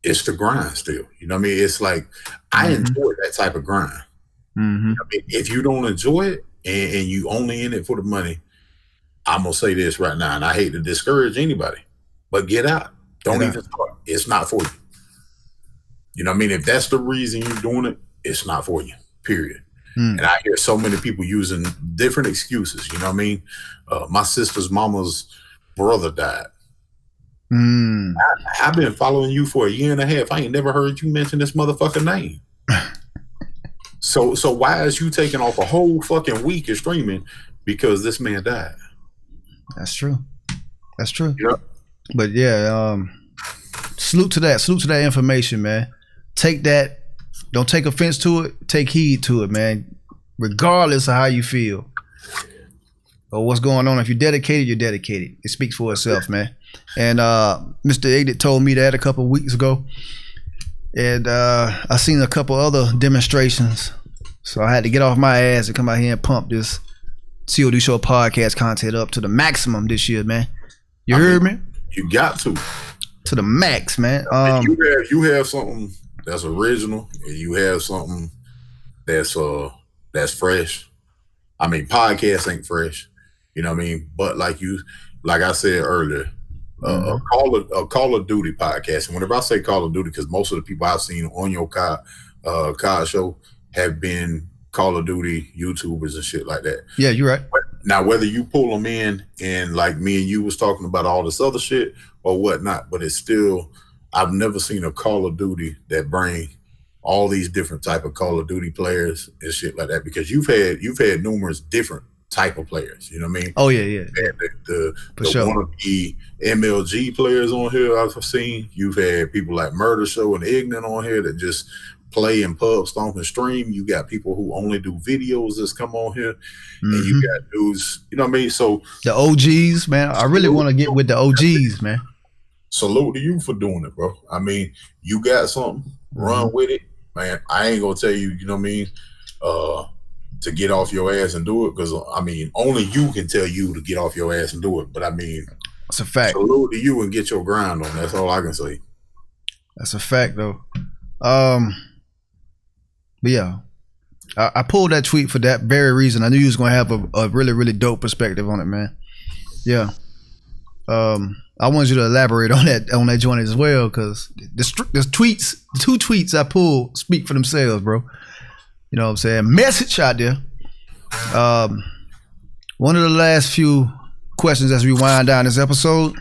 the grind still. You know what I mean? It's like I enjoy that type of grind. You know what I mean? If you don't enjoy it and you only in it for the money, I'm gonna say this right now, and I hate to discourage anybody, but get out. Don't even start. It's not for you. You know what I mean? If that's the reason you're doing it, it's not for you. Period. And I hear so many people using different excuses. You know what I mean? My sister's mama's brother died. I've been following you for 1.5 years. I ain't never heard you mention this motherfucking name. So why is you taking off a whole fucking week of streaming because this man died? That's true. That's true. Yep. But yeah, salute to that information, man. Take that. Don't take offense to it. Take heed to it, man. Regardless of how you feel or what's going on. If you're dedicated, you're dedicated. It speaks for itself, man. And Mr. Ignorant told me that a couple of weeks ago. And I seen a couple other demonstrations. So I had to get off my ass and come out here and pump this COD Show podcast content up to the maximum this year, man. You heard me? You got to the max, man. You have something that's original, and you have something that's fresh. I mean, podcast ain't fresh, you know what I mean? But like I said earlier, a Call of Duty podcast. And whenever I say Call of Duty, because most of the people I've seen on your COD show have been Call of Duty YouTubers and shit like that. Yeah, you're right. But now, whether you pull them in and like me and you was talking about all this other shit or whatnot, but it's still I've never seen a Call of Duty that bring all these different type of Call of Duty players and shit like that, because you've had numerous different type of players. You know what I mean? Oh yeah. The sure. wannabe MLG players on here I've seen. You've had people like Murder Show and Ignorant on here that just play and pub stomp and stream. You got people who only do videos that's come on here, and you got dudes. You know what I mean? So the OGs, man. I really want to get with the OGs, man. Salute to you for doing it, bro. I mean, you got something, run with it, man. I ain't gonna tell you, you know what I mean, to get off your ass and do it, because I mean, only you can tell you to get off your ass and do it. But I mean, that's a fact. Salute to you and get your grind on. That's all I can say. That's a fact, though. But yeah, I pulled that tweet for that very reason. I knew you was gonna have a really, really dope perspective on it, man. Yeah. I wanted you to elaborate on that joint as well, because the tweets, 2 tweets I pulled speak for themselves, bro. You know what I'm saying? Message out there. One of the last few questions as we wind down this episode,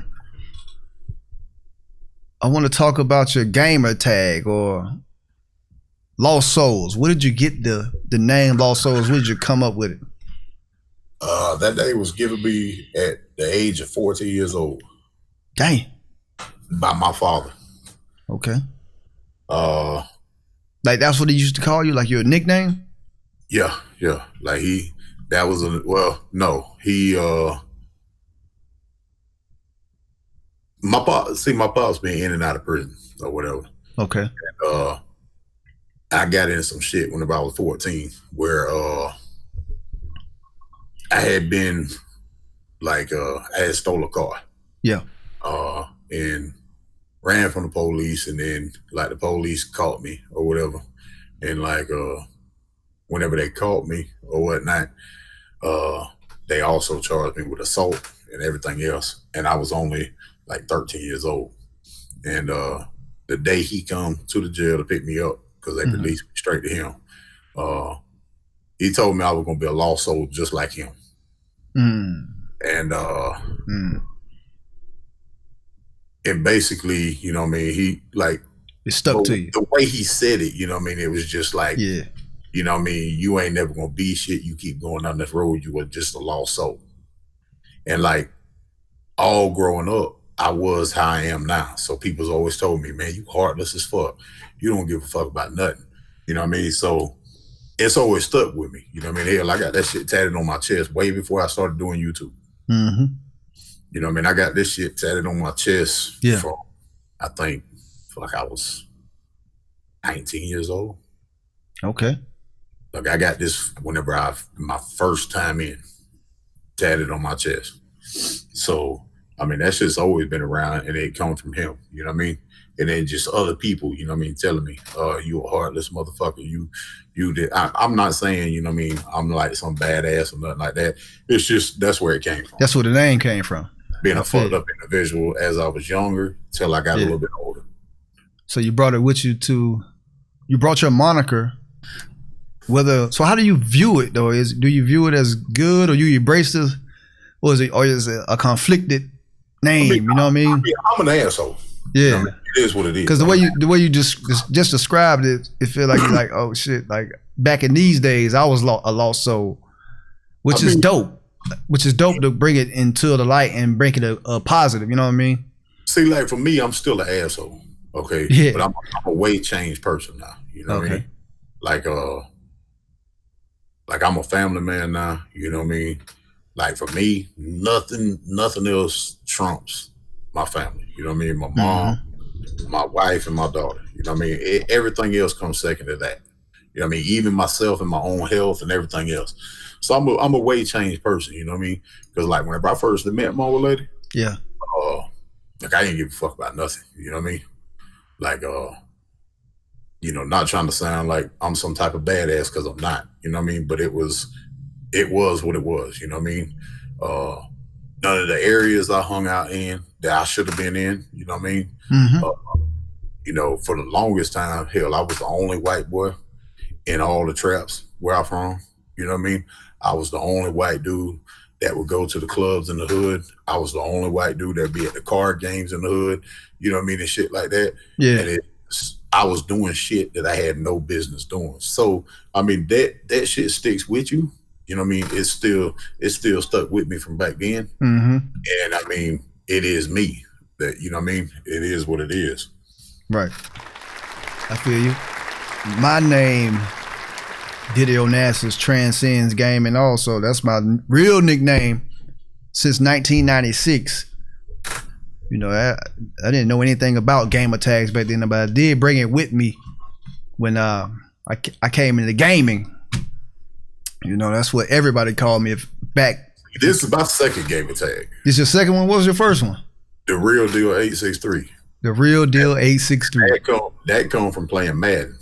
I want to talk about your gamer tag or Lost Souls. Where did you get the name Lost Souls? Where did you come up with it? That day was given me at the age of 14 years old. Dang. By my father. Okay. Like that's what he used to call you, like your nickname? Yeah. Like my pops been in and out of prison or whatever. Okay. And, I got in some shit whenever I was 14 where I had been like I had stole a car. Yeah. And ran from the police, and then like the police caught me or whatever. And like whenever they caught me or whatnot, they also charged me with assault and everything else. And I was only like 13 years old. And the day he come to the jail to pick me up, because they released me straight to him, he told me I was gonna be a lost soul just like him. And and basically, you know what I mean, he like it stuck to you. The way he said it, you know what I mean, it was just like, yeah, you know what I mean, you ain't never gonna be shit. You keep going down this road, you were just a lost soul. And like all growing up, I was how I am now. So people's always told me, man, you heartless as fuck. You don't give a fuck about nothing. You know what I mean? So it's always stuck with me. You know what I mean? Hell, I got that shit tatted on my chest way before I started doing YouTube. You know what I mean? I got this shit tatted on my chest from, I think, like I was 19 years old. Okay. Like I got this whenever my first time in, tatted on my chest. So, I mean, that shit's always been around, and it come from him, you know what I mean? And then just other people, you know what I mean, telling me, you a heartless motherfucker. You did. I'm not saying, you know what I mean, I'm like some badass or nothing like that. It's just, that's where it came from. That's where the name came from. Being a fucked up individual as I was younger till I got a little bit older. So you brought it with you you brought your moniker. So how do you view it though? Do you view it as good, or you embrace this, or is it a conflicted name? You know what I mean? I'm an asshole. Yeah, you know what I mean? It is what it is. Because the way you just described it, it feel like you're like, oh shit, like back in these days, I was a lost soul, which is dope. Which is dope to bring it into the light and bring it a positive. You know what I mean? See, like for me, I'm still an asshole. Okay, yeah. But I'm a way changed person now. You know what I mean? Like I'm a family man now. You know what I mean? Like for me, nothing else trumps my family. You know what I mean? My mom, my wife, and my daughter. You know what I mean? Everything else comes second to that. You know what I mean? Even myself and my own health and everything else. So I'm a way changed person. You know what I mean? Because like whenever I first met my old lady, like I didn't give a fuck about nothing. You know what I mean? Like you know, not trying to sound like I'm some type of badass, because I'm not. You know what I mean? But it was what it was. You know what I mean? None of the areas I hung out in that I should have been in. You know what I mean? You know, for the longest time, hell, I was the only white boy in all the traps where I'm from. You know what I mean? I was the only white dude that would go to the clubs in the hood. I was the only white dude that'd be at the card games in the hood, you know what I mean, and shit like that. Yeah. And I was doing shit that I had no business doing. So I mean, that shit sticks with you. You know what I mean? It's still stuck with me from back then. Mm-hmm. And I mean, it is me. That, you know what I mean? It is what it is. Right. I feel you. My name, Diddy Onasis, transcends gaming also. That's my real nickname since 1996. You know, I didn't know anything about gamer tags back then, but I did bring it with me when I came into gaming. You know, that's what everybody called me back. This is my second gamer tag. This your second one? What was your first one? The Real Deal 863. The Real Deal 863. That come from playing Madden.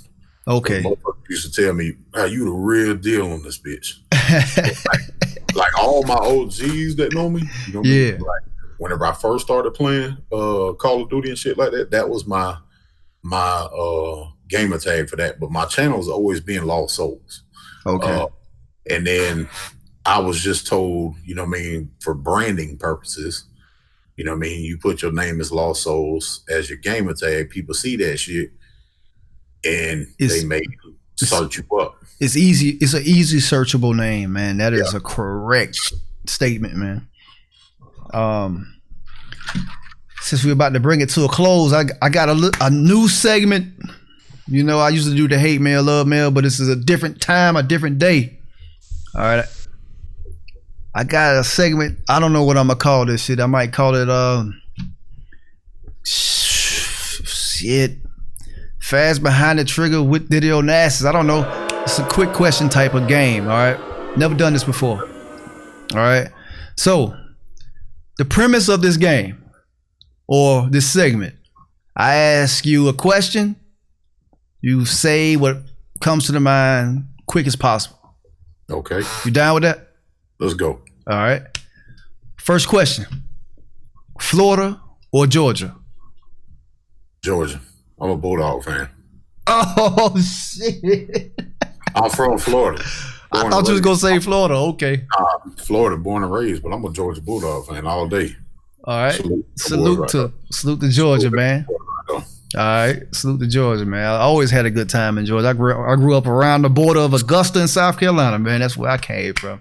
Okay. Motherfuckers used to tell me, "How you the real deal on this bitch?" like all my OGs that know me, you know what I mean? Like whenever I first started playing Call of Duty and shit like that, that was my gamer tag for that. But my channel's always been Lost Souls. Okay. And then I was just told, you know what I mean, for branding purposes, you know what I mean, you put your name as Lost Souls as your gamer tag, people see that shit and they may search you up. It's easy. It's an easy searchable name, man. That is a correct statement, man. Since we're about to bring it to a close, I got a new segment. You know, I used to do the hate mail, love mail, but this is a different time, a different day. All right. I got a segment. I don't know what I'm gonna call this shit. I might call it shit. Fast behind the trigger with Diddy Onasis. I don't know. It's a quick question type of game. All right. Never done this before. All right. So the premise of this game or this segment, I ask you a question. You say what comes to the mind quick as possible. Okay. You down with that? Let's go. All right. First question. Florida or Georgia? Georgia. I'm a Bulldog fan. Oh, shit. I'm from Florida. I thought you was going to say Florida. Okay. Florida, born and raised, but I'm a Georgia Bulldog fan all day. All right. Salute to Georgia, man. All right, salute to Georgia, man. I always had a good time in Georgia. I grew up around the border of Augusta and South Carolina, man. That's where I came from.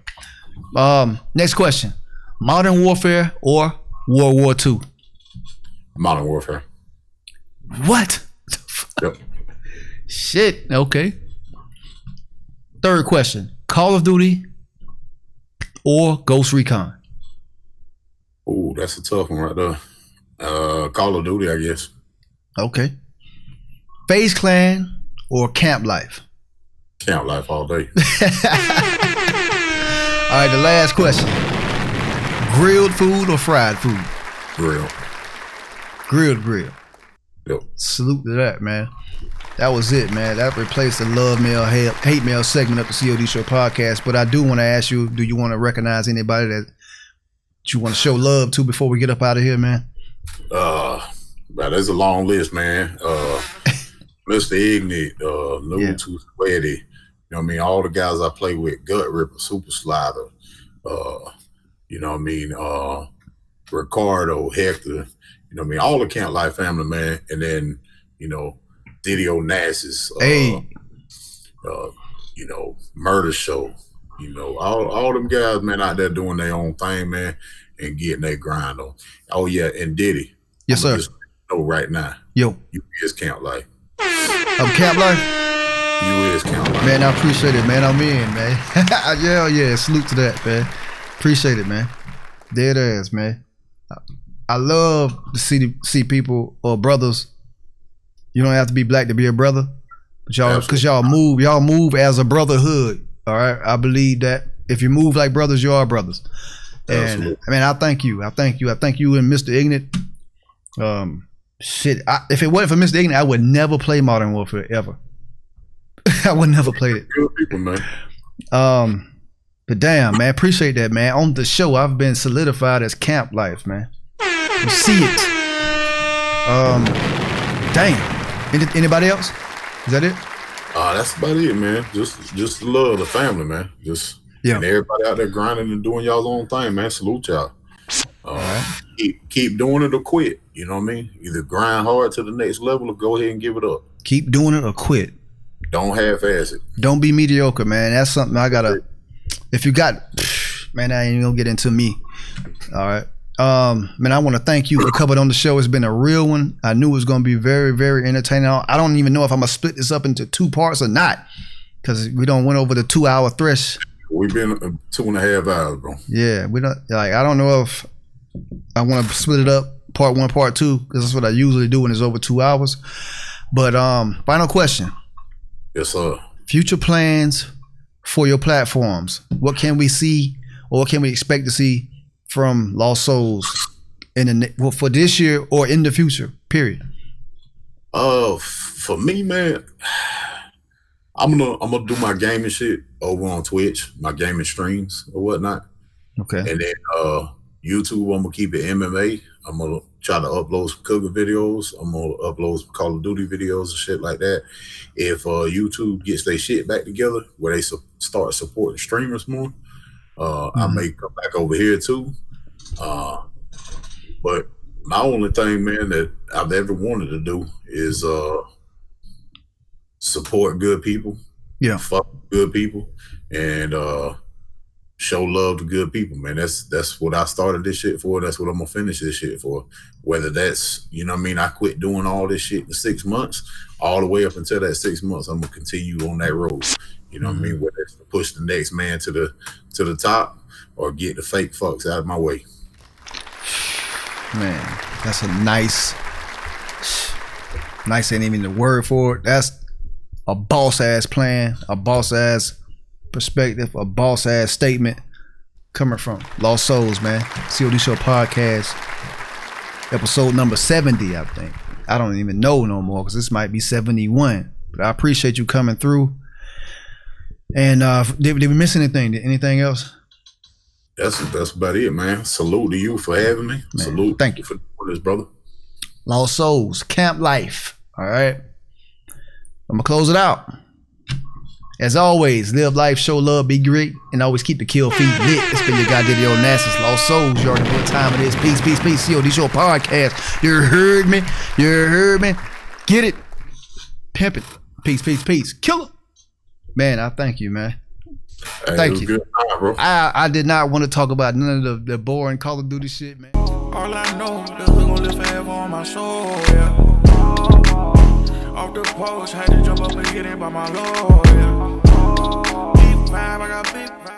Next question: Modern Warfare or World War II? Modern Warfare. What? Yep. Shit. Okay. Third question: Call of Duty or Ghost Recon? Ooh, that's a tough one right there. Call of Duty, I guess. Okay. FaZe Clan or Camp Life? Camp Life all day. All right, the last question. Grilled food or fried food? Grill. Grilled. Yep. Salute to that, man. That was it, man. That replaced the love mail, hate mail segment of the COD Show podcast. But I do want to ask you, do you want to recognize anybody that you want to show love to before we get up out of here, man? But there's a long list, man. Mr. Ignite, New to Sweaty, you know what I mean? All the guys I play with, Gut Ripper, Super Slider, you know what I mean? Ricardo, Hector, you know what I mean? All the Camp Life family, man. And then, you know, Diddy Onasis, you know, Murder Show, you know, all them guys, man, out there doing their own thing, man, and getting their grind on. Oh, yeah, and Diddy. Yes, sir. Right now. Yo. You is Camp Life. I'm Camp Life? You is Camp Life. Man, I appreciate it, man. I'm in, man. Yeah. Salute to that, man. Appreciate it, man. Dead ass, man. I love to see people or brothers. You don't have to be black to be a brother. But y'all move as a brotherhood. All right. I believe that if you move like brothers, you are brothers. And absolutely. man, I thank you. I thank you and Mr. Ignite. If it wasn't for Mr. Ignite, I would never play Modern Warfare ever. I would never play it. Good people, man. But damn, man, appreciate that, man. On the show, I've been solidified as Camp Life, man. You see it. Damn. Anybody else? Is that it? That's about it, man. Just love the family, man. Just Yeah. And everybody out there grinding and doing y'all's own thing, man. Salute y'all. Keep doing it or quit. You know what I mean? Either grind hard to the next level or go ahead and give it up. Keep doing it or quit. Don't half-ass it. Don't be mediocre, man. That's something I gotta. If you got, man, I ain't gonna get into me. All right. Man, I want to thank you for coming on the show. It's been a real one. I knew it was going to be very, very entertaining. I don't even know if I'm going to split this up into 2 parts or not, because we don't went over the 2-hour thresh. We've been 2.5 hours, bro. Yeah, we don't like. I don't know if I want to split it up, part 1, part 2, because that's what I usually do when it's over 2 hours. But final question. Yes, sir. Future plans for your platforms. What can we see, or what can we expect to see from Lost Souls for this year or in the future, period? For me, man, I'm gonna do my gaming shit over on Twitch, my gaming streams or whatnot. Okay. And then YouTube, I'm gonna keep it MMA. I'm gonna try to upload some cooking videos. I'm gonna upload some Call of Duty videos and shit like that. If YouTube gets their shit back together, where they start supporting streamers more, I may come back over here too. But my only thing, man, that I've ever wanted to do is support good people, fuck good people, and show love to good people, man. That's what I started this shit for. That's what I'm gonna finish this shit for. Whether that's, you know what I mean, I quit doing all this shit in 6 months, all the way up until that 6 months, I'm gonna continue on that road. You know what I mean? Whether it's to push the next man to the top or get the fake fucks out of my way. Man, that's a nice ain't even the word for it. That's a boss ass plan, a boss ass perspective, a boss ass statement coming from Lost Souls, man. COD Show Podcast, episode number 70, I think. I don't even know no more, because this might be 71. But I appreciate you coming through. And did we miss anything? Anything else? That's about it, man. Salute to you for having me. Man, salute. Thank you for doing this, brother. Lost Souls, Camp Life. All right. I'm gonna close it out. As always, live life, show love, be great, and always keep the kill feed lit. It's been your guy, Onasis, Lost Souls. You already know what time it is. Peace, peace, peace. COD Show Podcast. You heard me. You heard me. Get it. Pimp it. Peace, peace, peace. Killer. Man, I thank you, man. Hey, thank you. Good time, bro. I did not want to talk about none of the boring Call of Duty shit, man. All I know, the hood gon' live forever on my soul, yeah. Off the post, had to jump up and get in by my lawyer. Big vibe, I got big vibe.